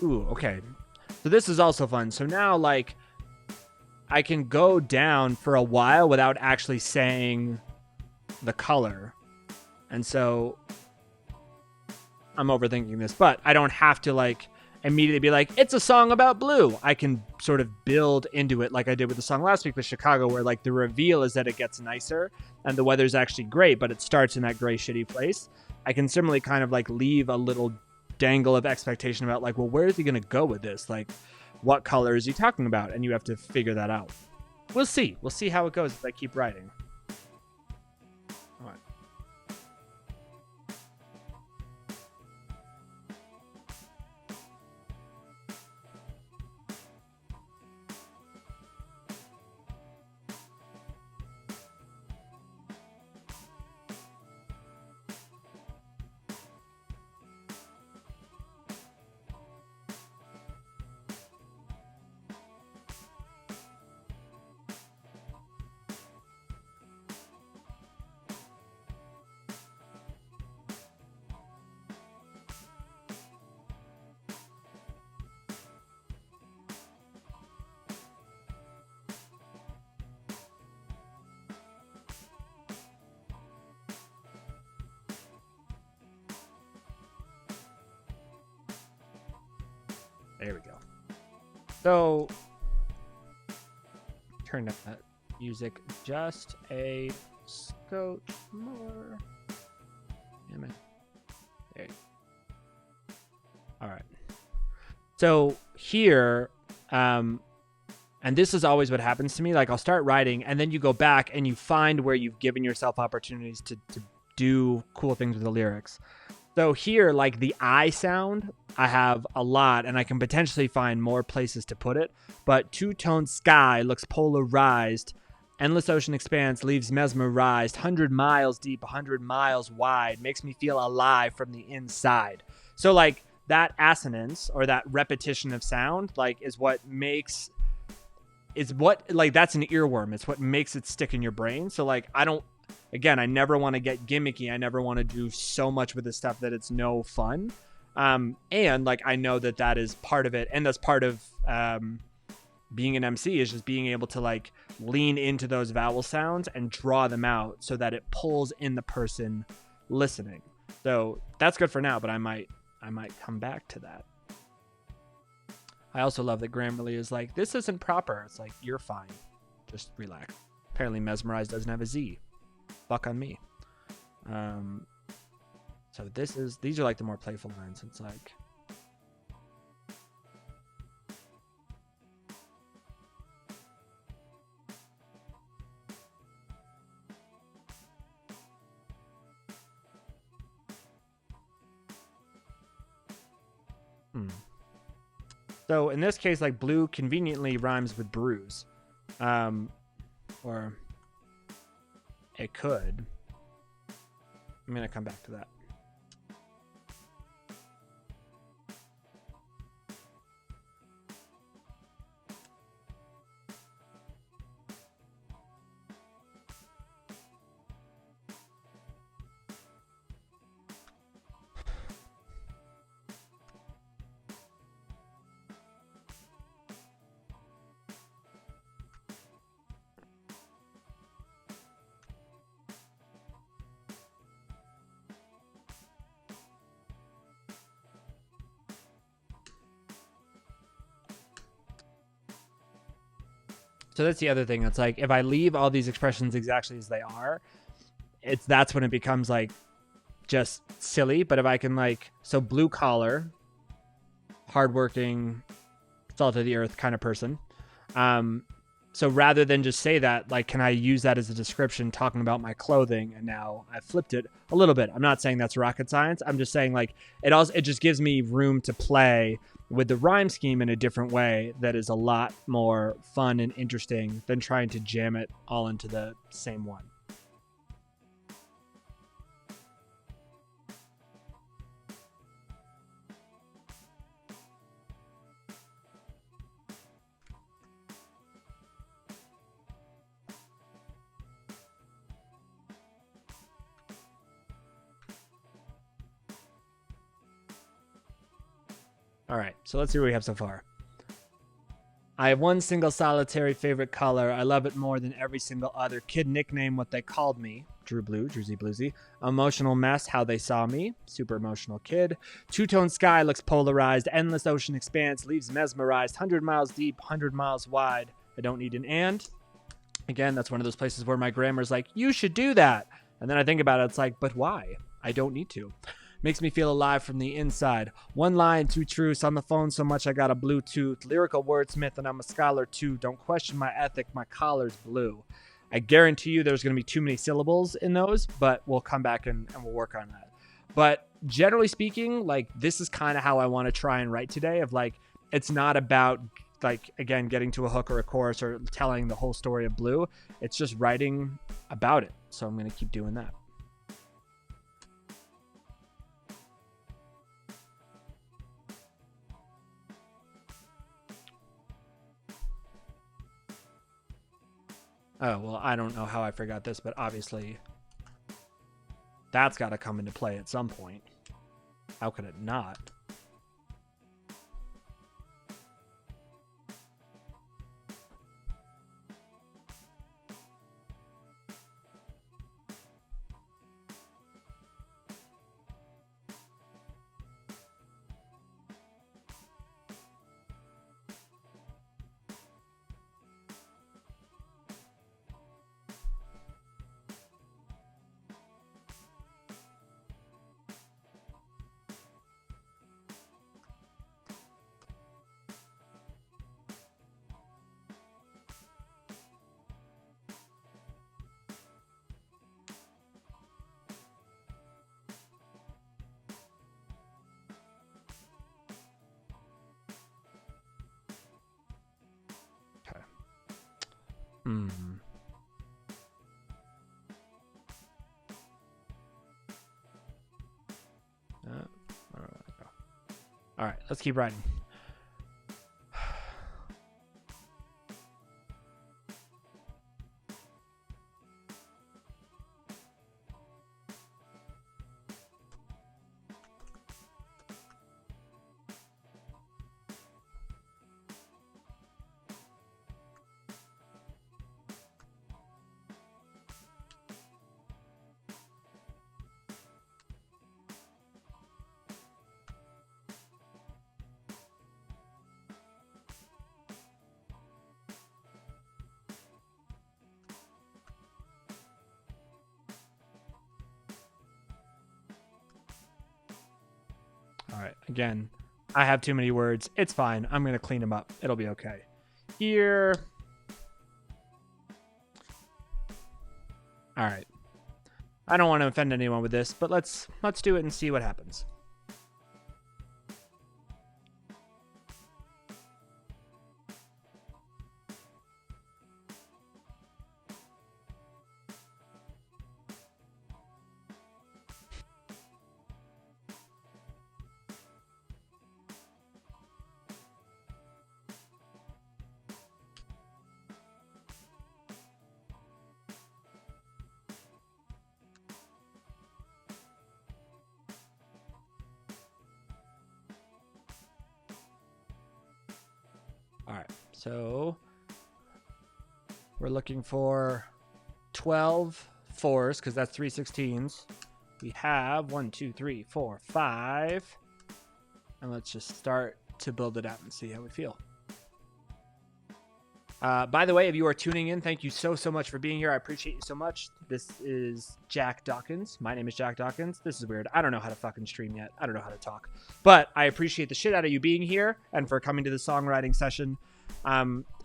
Ooh, okay. So this is also fun. So now, like, I can go down for a while without actually saying the color. And so I'm overthinking this, but I don't have to, like, immediately be like, it's a song about blue. I can sort of build into it like I did with the song last week with Chicago, where, like, the reveal is that it gets nicer and the weather's actually great, but it starts in that gray, shitty place. I can similarly kind of, like, leave a little dangle of expectation about, like, well, where is he going to go with this? Like, what color is he talking about? And you have to figure that out. We'll see how it goes if I keep writing. All right. There we go. So turn up that music just a scotch more. Damn it. There you go. All right. So here, and this is always what happens to me. Like, I'll start writing and then you go back and you find where you've given yourself opportunities to do cool things with the lyrics. So here, like, the I sound, I have a lot, and I can potentially find more places to put it. But two-tone sky looks polarized. Endless ocean expanse leaves mesmerized. 100 miles deep, 100 miles wide. Makes me feel alive from the inside. So, like, that assonance or that repetition of sound, like, is what makes... It's what, like, that's an earworm. It's what makes it stick in your brain. So, like, Again, I never want to get gimmicky. I never want to do so much with this stuff that it's no fun. And, like, I know that is part of it. And that's part of being an MC, is just being able to, like, lean into those vowel sounds and draw them out so that it pulls in the person listening. So that's good for now, but I might come back to that. I also love that Grammarly is like, this isn't proper. It's like, you're fine. Just relax. Apparently Mesmerize doesn't have a Z. Fuck on me. So these are like the more playful lines. It's like, So in this case, like blue conveniently rhymes with bruise. Or it could. I'm going to come back to that. So that's the other thing. It's like, if I leave all these expressions exactly as they are, that's when it becomes like just silly. But if I can like, so blue collar, hardworking, salt of the earth kind of person. So rather than just say that, like, can I use that as a description talking about my clothing? And now I flipped it a little bit. I'm not saying that's rocket science. I'm just saying like, it just gives me room to play with the rhyme scheme in a different way that is a lot more fun and interesting than trying to jam it all into the same one. All right, so let's see what we have so far. I have one single solitary favorite color. I love it more than every single other. Kid nickname what they called me. Drew Blue, Druzy Bluesy. Emotional mess, how they saw me. Super emotional kid. Two-tone sky looks polarized. Endless ocean expanse leaves mesmerized. 100 miles deep, 100 miles wide. I don't need an and. Again, that's one of those places where my grammar's like, you should do that. And then I think about it, it's like, but why? I don't need to. Makes me feel alive from the inside. One line, two truths. On the phone so much I got a Bluetooth. Lyrical wordsmith and I'm a scholar too. Don't question my ethic, my collar's blue. I guarantee you there's going to be too many syllables in those, but we'll come back and we'll work on that. But generally speaking, like, this is kind of how I want to try and write today, of like, it's not about like, again, getting to a hook or a chorus or telling the whole story of Blue. It's just writing about it. So I'm going to keep doing that. Oh, well, I don't know how I forgot this, but obviously that's got to come into play at some point. How could it not? All right, let's keep writing. All right. Again, I have too many words. It's fine. I'm going to clean them up. It'll be okay. Here. All right. I don't want to offend anyone with this, but let's do it and see what happens. All right, so we're looking for 12 fours because that's 3 16s. We have 1, 2, 3, 4, 5. And let's just start to build it out and see how we feel. By the way, if you are tuning in, thank you so much for being here. I appreciate you so much. This is Jack Dawkins. My name is Jack Dawkins. This is weird. I don't know how to fucking stream yet. I don't know how to talk. But I appreciate the shit out of you being here and for coming to the songwriting session.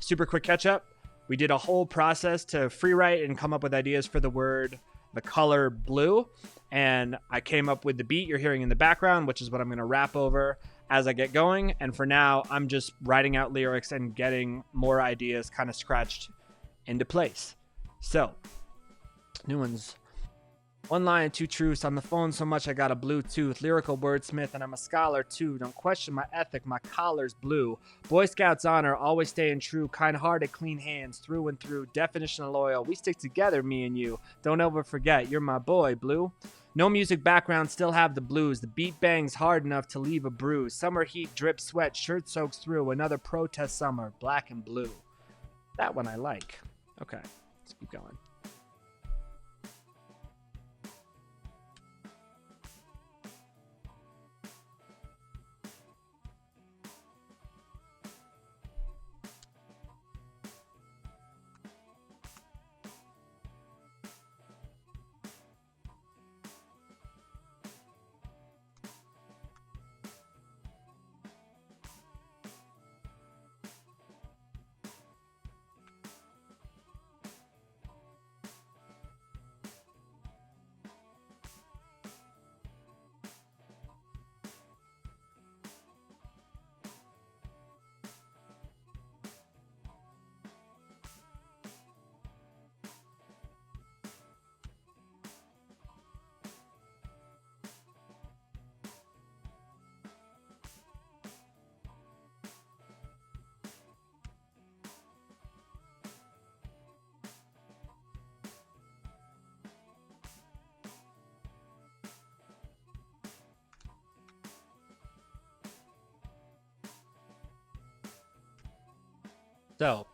Super quick catch up. We did a whole process to free write and come up with ideas for the word, the color blue. And I came up with the beat you're hearing in the background, which is what I'm going to rap over as I get going. And for now, I'm just writing out lyrics and getting more ideas kind of scratched into place. So, new ones. One line, two truths. On the phone so much I got a Bluetooth. Lyrical wordsmith, and I'm a scholar too. Don't question my ethic, my collar's blue. Boy Scouts honor, always staying true. Kind-hearted, clean hands, through and through. Definition of loyal, we stick together, me and you. Don't ever forget, you're my boy, Blue. No music background, still have the blues. The beat bangs hard enough to leave a bruise. Summer heat, drip sweat, shirt soaks through. Another protest summer, black and blue. That one I like. Okay, let's keep going. So,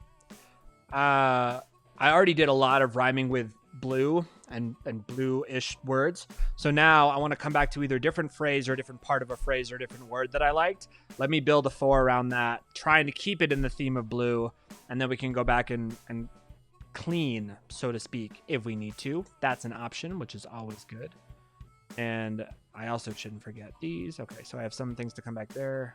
I already did a lot of rhyming with blue and blue-ish words. So now I want to come back to either a different phrase or a different part of a phrase or a different word that I liked. Let me build a 4 around that, trying to keep it in the theme of blue, and then we can go back and clean, so to speak, if we need to. That's an option, which is always good. And I also shouldn't forget these. Okay, so I have some things to come back there.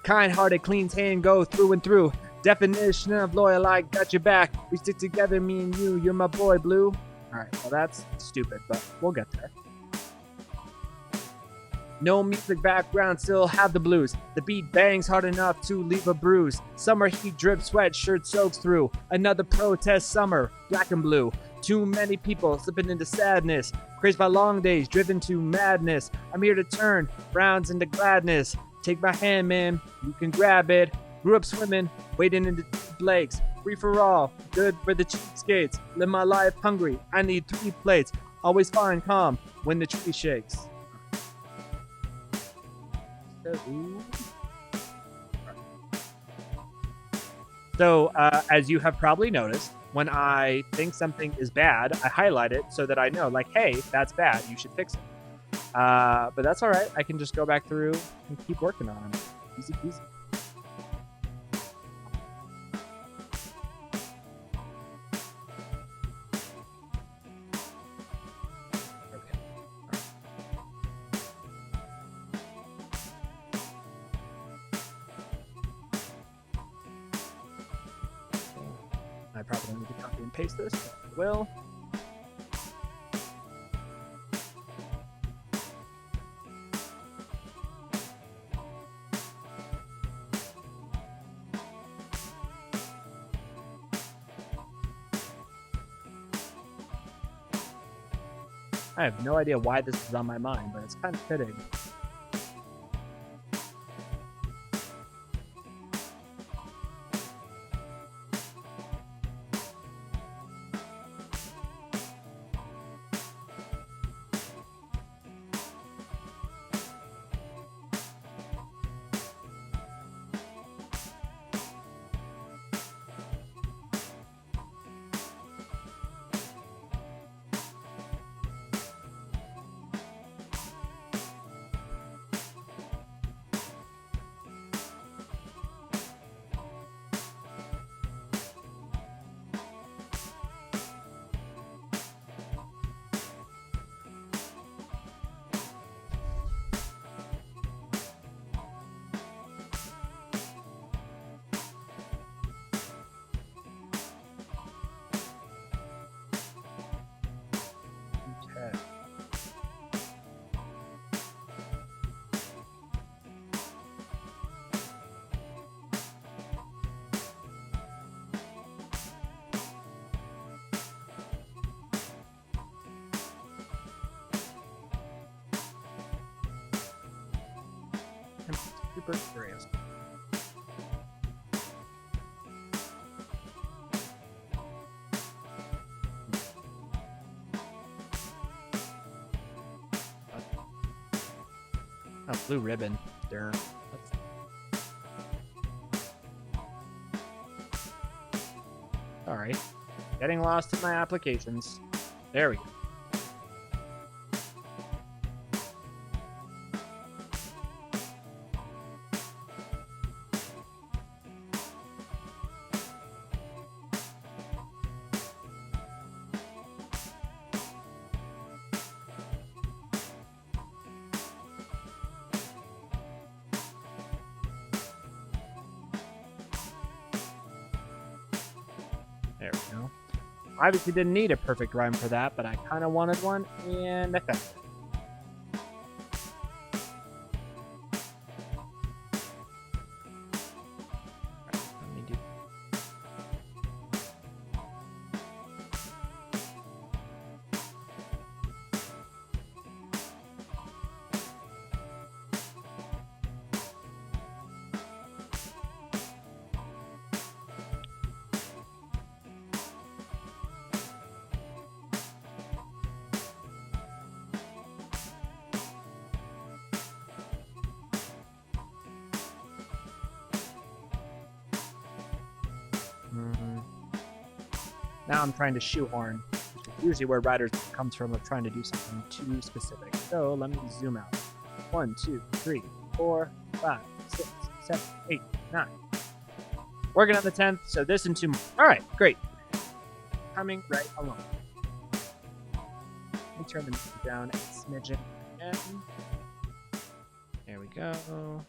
Kind-hearted, clean tan, go through and through. Definition of loyal, I got your back. We stick together, me and you. You're my boy, Blue. Alright, well that's stupid, but we'll get there. No music background, still have the blues. The beat bangs hard enough to leave a bruise. Summer heat drips, sweat shirt soaks through. Another protest summer, black and blue. Too many people slipping into sadness. Crazed by long days, driven to madness. I'm here to turn frowns into gladness. Take my hand, man, you can grab it. Grew up swimming, wading into deep lakes. Free for all, good for the cheapskates. Live my life hungry, I need 3 plates. Always find calm when the tree shakes. So, as you have probably noticed, when I think something is bad, I highlight it so that I know, like, hey, that's bad, you should fix it. But that's all right. I can just go back through and keep working on it. Easy peasy. Okay. I probably need to copy and paste this. But I will. I have no idea why this is on my mind, but it's kind of fitting. I'm super curious. Oh, blue ribbon. There. Sorry. Getting lost in my applications. There we go. There we go. Obviously didn't need a perfect rhyme for that, but I kind of wanted one, and I found it. Let me do. Now I'm trying to shoehorn, which is usually where writers comes from of trying to do something too specific. So let me zoom out. 1, 2, 3, 4, 5, 6, 7, 8, 9. Working on the 10th, so this and 2 more. All right, great. Coming right along. Let me turn the music down a smidgen again. There we go.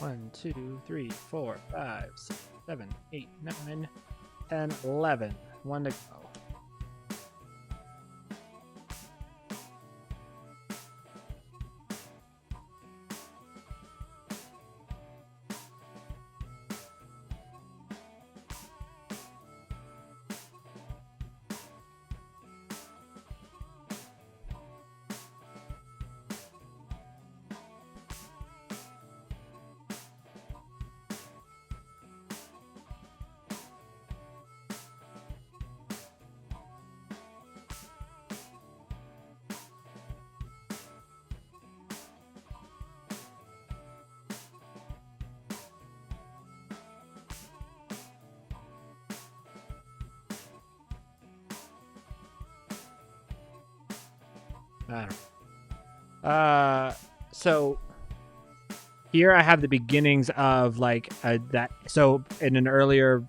1, 2, 3, 4, 5, 6, 7, 8, 9, 10, 11. 1 to go. I don't know. So here I have the beginnings of like that. So in an earlier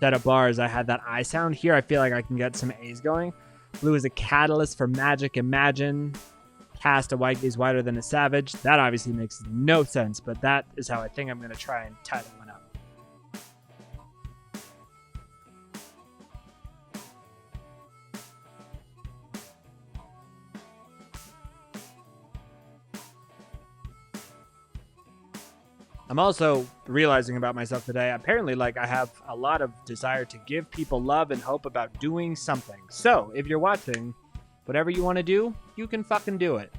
set of bars, I had that I sound. Here I feel like I can get some A's going. Blue is a catalyst for magic. Imagine. Cast a white gaze wider than a savage. That obviously makes no sense, but that is how I think I'm going to try and tie that one up. I'm also realizing about myself today, apparently, like, I have a lot of desire to give people love and hope about doing something. So, if you're watching, whatever you want to do, you can fucking do it.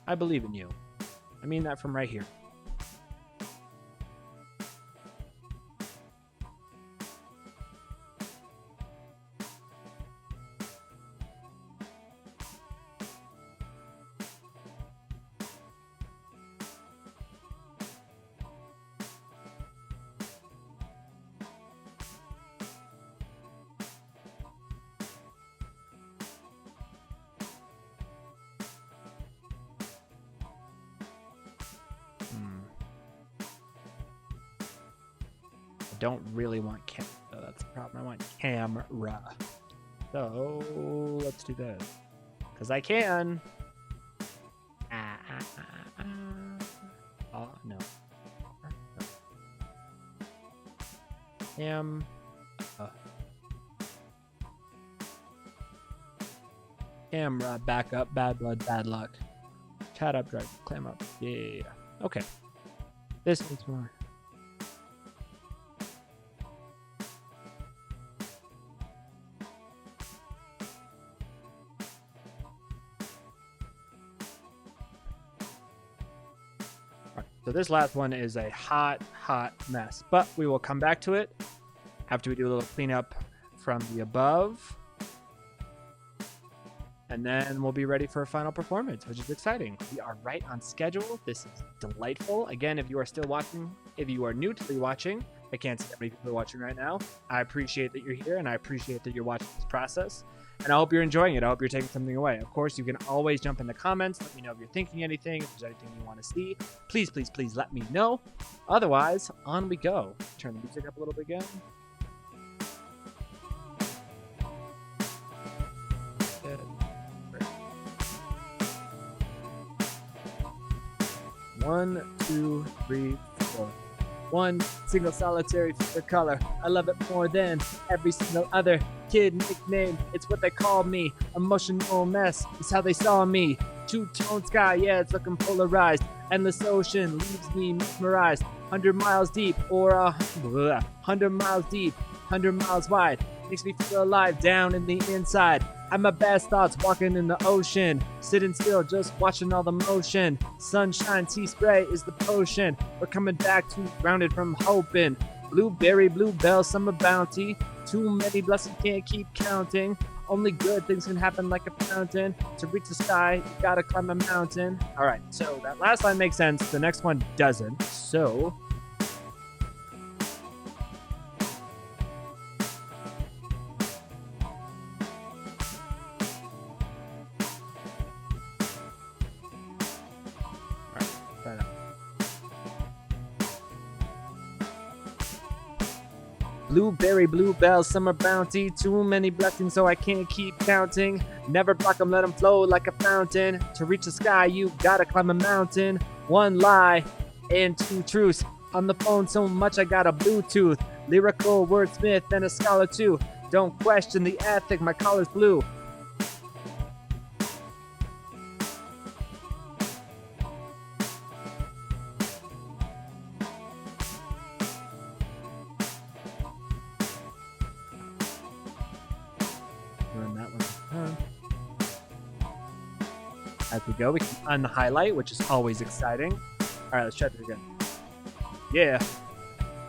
I believe in you. I mean that from right here. Don't really want camera. That's the problem. I want camera. So let's do this. Because I can. Oh, no. Camera, back up, bad blood, bad luck. Chat up, drag, clam up. Yeah. Okay. This needs more. So this last one is a hot mess, but we will come back to it after we do a little cleanup from the above. And then we'll be ready for a final performance, which is exciting. We are right on schedule. This is delightful. Again, if you are still watching, if you are new to the watching, I can't see how many people are watching right now. I appreciate that you're here, and I appreciate that you're watching this process. And I hope you're enjoying it. I hope you're taking something away. Of course, you can always jump in the comments. Let me know if you're thinking anything, if there's anything you want to see. Please, please, please let me know. Otherwise, on we go. Turn the music up a little bit again. One, two, three, four. One single solitary favorite color. I love it more than every single other kid nickname. It's what they call me. Emotional mess is how they saw me. Two-tone sky, yeah, it's looking polarized. Endless ocean leaves me mesmerized. 100 miles deep or 100 miles deep, 100 miles wide. Makes me feel alive down in the inside. Have my best thoughts walking in the ocean. Sitting still, just watching all the motion. Sunshine, tea spray is the potion. We're coming back to grounded from hoping. Blueberry, bluebell, summer bounty. Too many blessings, can't keep counting. Only good things can happen like a fountain. To reach the sky, you gotta climb a mountain. All right, so that last line makes sense. The next one doesn't. So blueberry, bluebell, summer bounty. Too many blessings, so I can't keep counting. Never block them, let them flow like a fountain. To reach the sky, you gotta climb a mountain. One lie, and two truths. On the phone so much I got a Bluetooth. Lyrical wordsmith and a scholar too. Don't question the ethic, my collar's blue. Doing that one. As we go, we can find the highlight, which is always exciting. All right, let's try this again. Yeah.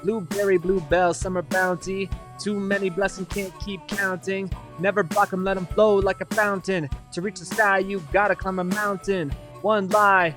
Blueberry, bluebell, summer bounty. Too many blessings, can't keep counting. Never block 'em, let 'em flow like a fountain. To reach the sky, you gotta climb a mountain. One lie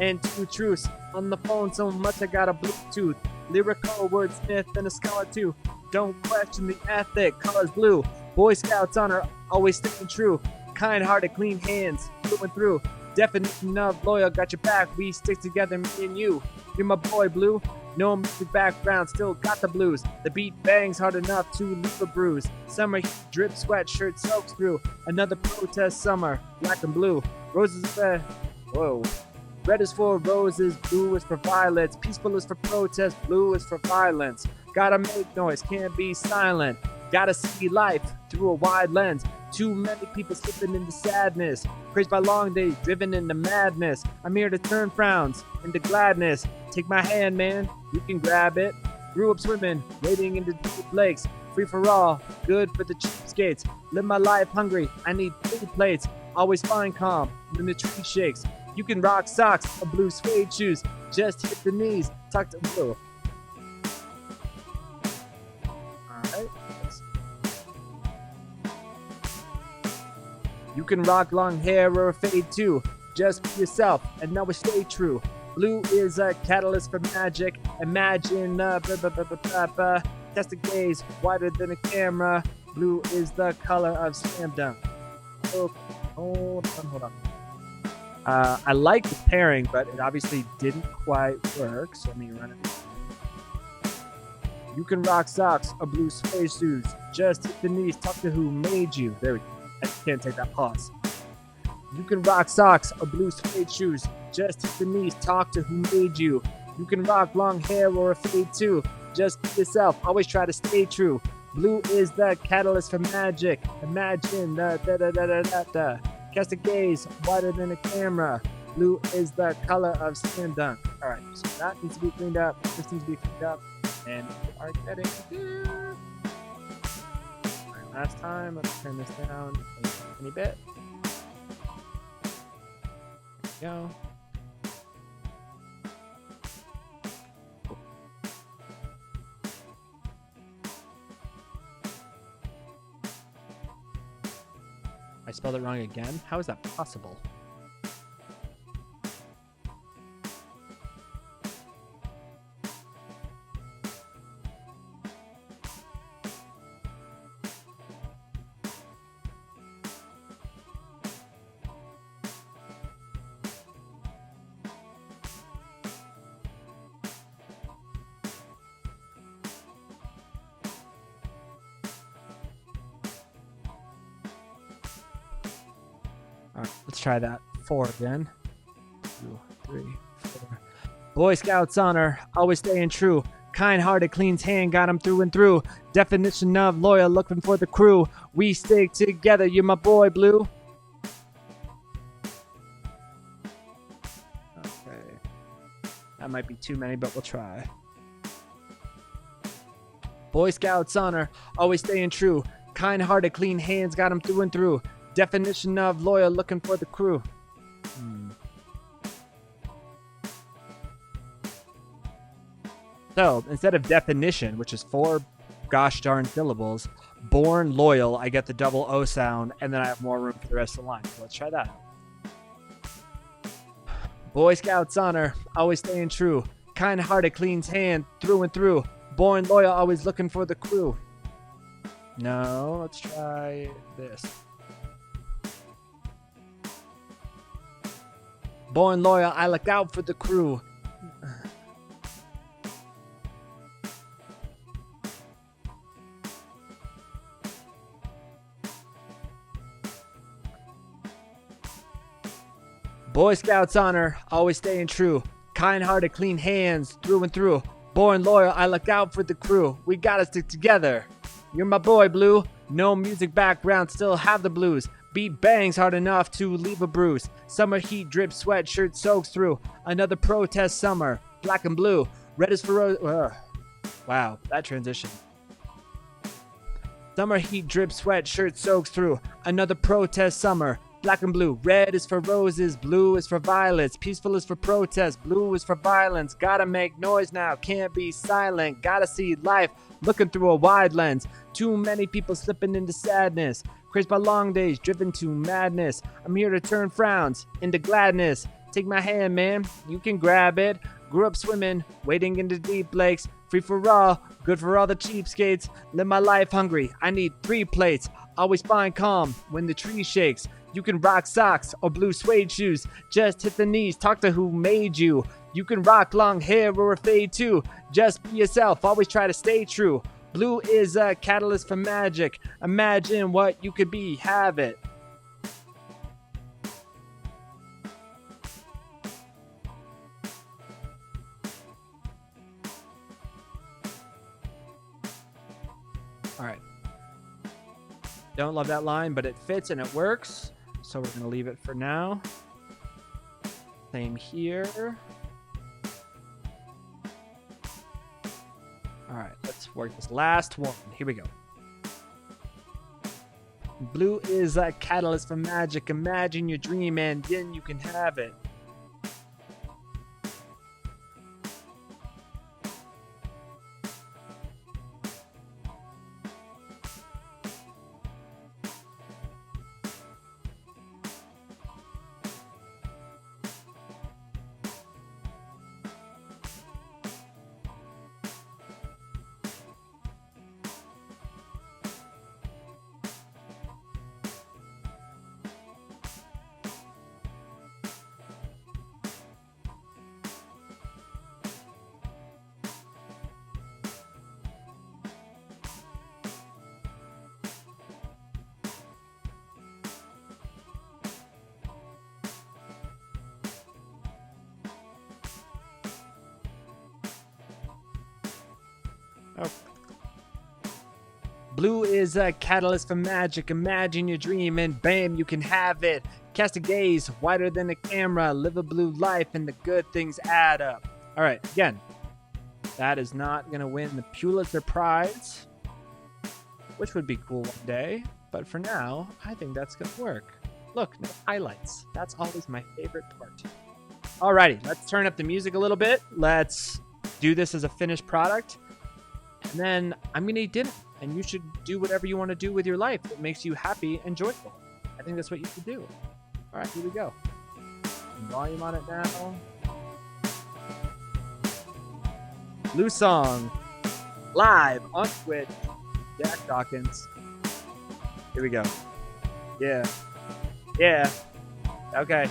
and two truths. On the phone so much I got a Bluetooth. Lyrical wordsmith and a scholar too. Don't question the ethic, color's blue. Boy Scouts honor, always staying true. Kind-hearted, clean hands, through and through. Definition of loyal, got your back. We stick together, me and you. You're my boy, Blue. No music background, still got the blues. The beat bangs hard enough to leave a bruise. Summer heat, drip, sweat, shirt soaks through. Another protest summer, black and blue. Roses red, whoa. Red is for roses, blue is for violets. Peaceful is for protest, blue is for violence. Gotta make noise, can't be silent. Gotta see life through a wide lens. Too many people slipping into sadness. Praised by long days, driven into madness. I'm here to turn frowns into gladness. Take my hand, man, you can grab it. Grew up swimming, wading into deep lakes. Free for all, good for the cheapskates. Live my life hungry, I need 3 plates. Always find calm when the tree shakes. You can rock socks or blue suede shoes. Just hit the knees, talk to Blue. Alright. You can rock long hair or fade too. Just be yourself and always stay true. Blue is a catalyst for magic. Imagine test the gaze wider than a camera. Blue is the color of slam dunk. Oh, hold on. I like the pairing, but it obviously didn't quite work. So let me run it. You can rock socks or blue suede shoes. Just hit the knees, talk to who made you. There we go. I can't take that pause. You can rock socks or blue suede shoes. Just hit the knees, talk to who made you. You can rock long hair or a fade too. Just be yourself, always try to stay true. Blue is the catalyst for magic. Imagine the cast a gaze wider than a camera. Blue is the color of slam dunk. Alright, so that needs to be cleaned up. This needs to be cleaned up. And we are getting there. Last time, let's turn this down a tiny bit. There we go. I spelled it wrong again? How is that possible? All right, let's try that. 4 again. 2, 3, 4. Boy Scouts honor, always staying true. Kind-hearted, cleans hand, got him through and through. Definition of loyal, looking for the crew. We stick together, you're my boy, Blue. Okay. That might be too many, but we'll try. Boy Scouts honor, always staying true. Kind-hearted, clean hands, got him through and through. Definition of loyal, looking for the crew. So, instead of definition, which is 4 gosh darn syllables, born loyal, I get the double O sound, and then I have more room for the rest of the line. So let's try that. Boy Scouts honor, always staying true. Kind-hearted, cleans hand, through and through. Born loyal, always looking for the crew. No, let's try this. Born loyal, I look out for the crew. Boy Scouts honor, always staying true. Kind-hearted, clean hands, through and through. Born loyal, I look out for the crew. We gotta stick together. You're my boy, Blue. No music background, still have the blues. Beat bangs hard enough to leave a bruise. Summer heat drips, sweatshirt soaks through. Another protest summer. Black and blue. Red is for rose. Wow, that transition. Summer heat drips, sweatshirt soaks through. Another protest summer. Black and blue. Red is for roses, blue is for violets. Peaceful is for protest, blue is for violence. Gotta make noise now, can't be silent. Gotta see life, looking through a wide lens. Too many people slipping into sadness. Crazed by long days, driven to madness. I'm here to turn frowns into gladness. Take my hand, man, you can grab it. Grew up swimming, wading into deep lakes. Free for all, good for all the cheapskates. Live my life hungry, I need 3 plates. Always find calm when the tree shakes. You can rock socks or blue suede shoes. Just hit the knees, talk to who made you. You can rock long hair or a fade too. Just be yourself, always try to stay true. Blue is a catalyst for magic. Imagine what you could be, have it. All right. Don't love that line, but it fits and it works. So we're going to leave it for now. Same here. All right, let's work this last one. Here we go. Blue is a catalyst for magic. Imagine your dream and then you can have it. Oh. Blue is a catalyst for magic. Imagine your dream and bam, you can have it. Cast a gaze wider than a camera. Live a blue life and the good things add up. All right, again, that is not going to win the Pulitzer Prize, which would be cool one day. But for now, I think that's going to work. Look, no highlights. That's always my favorite part. Alrighty, let's turn up the music a little bit. Let's do this as a finished product. And then I'm going to eat dinner. And you should do whatever you want to do with your life that makes you happy and joyful. I think that's what you should do. All right, here we go. Volume on it now. Blue Song. Live on Twitch. Jack Dawkins. Here we go. Yeah. Yeah. Okay.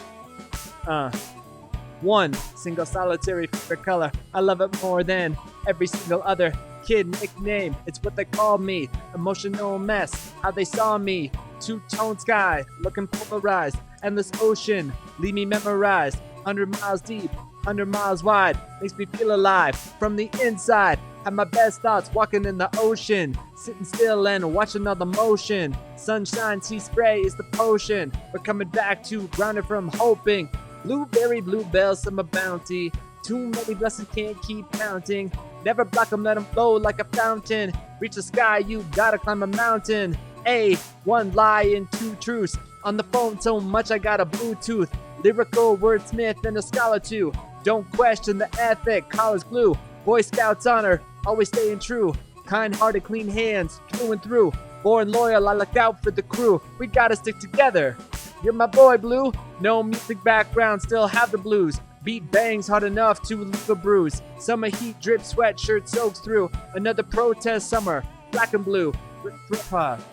One single solitary favorite color. I love it more than every single other kid nickname. It's what they call me. Emotional mess. How they saw me. Two-tone sky. Looking polarized. Endless ocean. Leave me memorized. 100 miles deep. 100 miles wide. Makes me feel alive. From the inside. Have my best thoughts walking in the ocean. Sitting still and watching all the motion. Sunshine, sea spray is the potion. We're coming back to grounded from hoping. Blueberry, bluebell, summer bounty. Too many blessings, can't keep counting. Never block them, let them flow like a fountain. Reach the sky, you gotta climb a mountain. A, one lie and two truths. On the phone so much I got a Bluetooth. Lyrical wordsmith and a scholar too. Don't question the ethic, college glue. Boy Scouts honor, always staying true. Kind-hearted, clean hands, through and through. Born loyal, I look out for the crew. We gotta stick together. You're my boy, Blue. No music background, still have the blues. Beat bangs hard enough to leave a bruise. Summer heat drips, sweatshirt soaks through. Another protest summer, black and blue.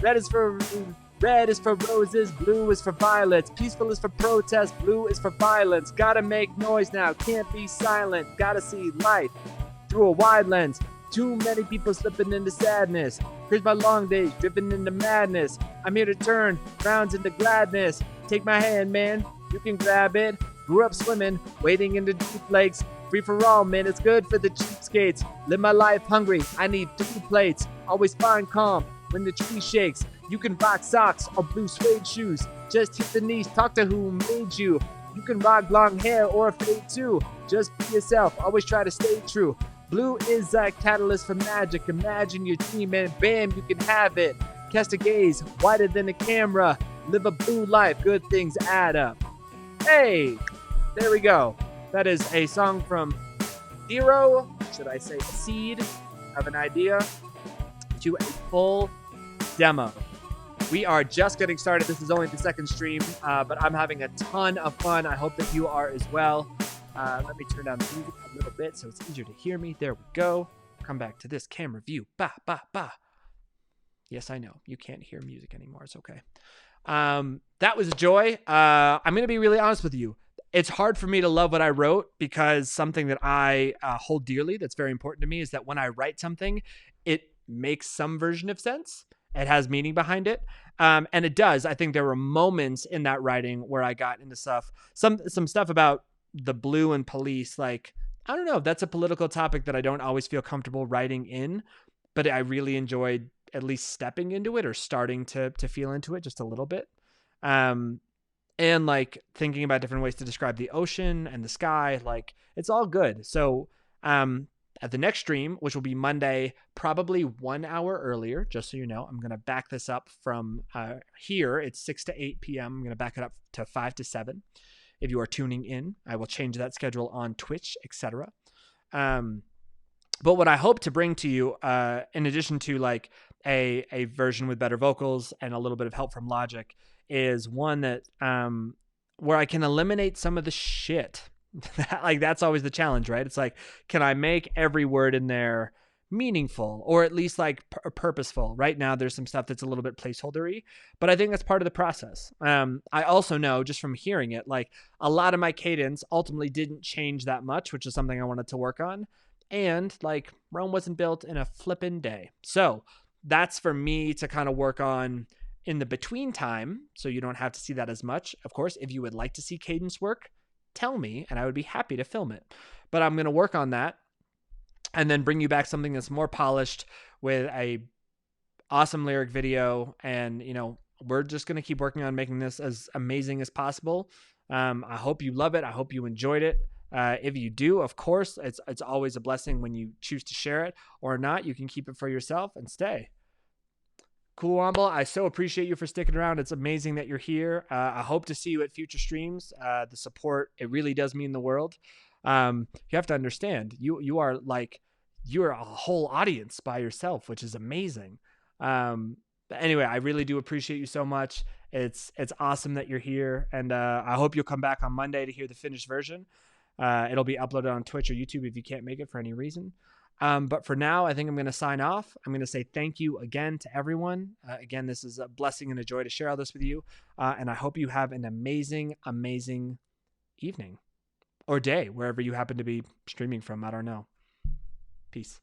Red is for roses, blue is for violets. Peaceful is for protest, blue is for violence. Gotta make noise now, can't be silent. Gotta see light through a wide lens. Too many people slipping into sadness. Here's my long days, driven into madness. I'm here to turn frowns into gladness. Take my hand, man, you can grab it. Grew up swimming, wading into deep lakes. Free for all, man, it's good for the cheapskates. Live my life hungry, I need 2 plates. Always find calm when the tree shakes. You can rock socks or blue suede shoes. Just hit the knees, talk to who made you. You can rock long hair or a fade too. Just be yourself, always try to stay true. Blue is a catalyst for magic. Imagine your dream and bam, you can have it. Cast a gaze wider than a camera. Live a blue life, good things add up. Hey, there we go. That is a song from zero, should I say a seed of an idea, to a full demo. We are just getting started. This is only the second stream, but I'm having a ton of fun. I hope that you are as well. Let me turn down the music a little bit so it's easier to hear me. There we go. Come back to this camera view. Ba, ba, ba. Yes, I know. You can't hear music anymore. It's okay. That was a joy. I'm going to be really honest with you. It's hard for me to love what I wrote because something that I hold dearly that's very important to me is that when I write something, it makes some version of sense. It has meaning behind it. And it does. I think there were moments in that writing where I got into stuff, some stuff about the blue and police. Like, I don't know. That's a political topic that I don't always feel comfortable writing in, but I really enjoyed at least stepping into it or starting to feel into it just a little bit. And like thinking about different ways to describe the ocean and the sky, like it's all good. So, at the next stream, which will be Monday, probably 1 hour earlier, just so you know, I'm going to back this up from here. It's 6 to 8 p.m. I'm going to back it up to 5 to 7. If you are tuning in, I will change that schedule on Twitch, etc. But what I hope to bring to you, in addition to like a version with better vocals and a little bit of help from Logic, is one that where I can eliminate some of the shit. Like that's always the challenge, right? It's like, can I make every word in there meaningful or at least like purposeful? Right now, there's some stuff that's a little bit placeholdery, but I think that's part of the process. I also know just from hearing it, like a lot of my cadence ultimately didn't change that much, which is something I wanted to work on. And like Rome wasn't built in a flippin' day. So that's for me to kind of work on in the between time. So you don't have to see that as much. Of course, if you would like to see cadence work, tell me and I would be happy to film it. But I'm going to work on that and then bring you back something that's more polished with a awesome lyric video. And, you know, we're just going to keep working on making this as amazing as possible. I hope you love it. I hope you enjoyed it. If you do, of course, it's always a blessing when you choose to share it or not. You can keep it for yourself and stay. Cool, Womble. I so appreciate you for sticking around. It's amazing that you're here. I hope to see you at future streams. The support, it really does mean the world. You have to understand, you're a whole audience by yourself, which is amazing. But anyway, I really do appreciate you so much. It's awesome that you're here, and I hope you'll come back on Monday to hear the finished version. It'll be uploaded on Twitch or YouTube if you can't make it for any reason. But for now, I think I'm going to sign off. I'm going to say thank you again to everyone. Again, this is a blessing and a joy to share all this with you. And I hope you have an amazing, amazing evening or day, wherever you happen to be streaming from. I don't know. Peace.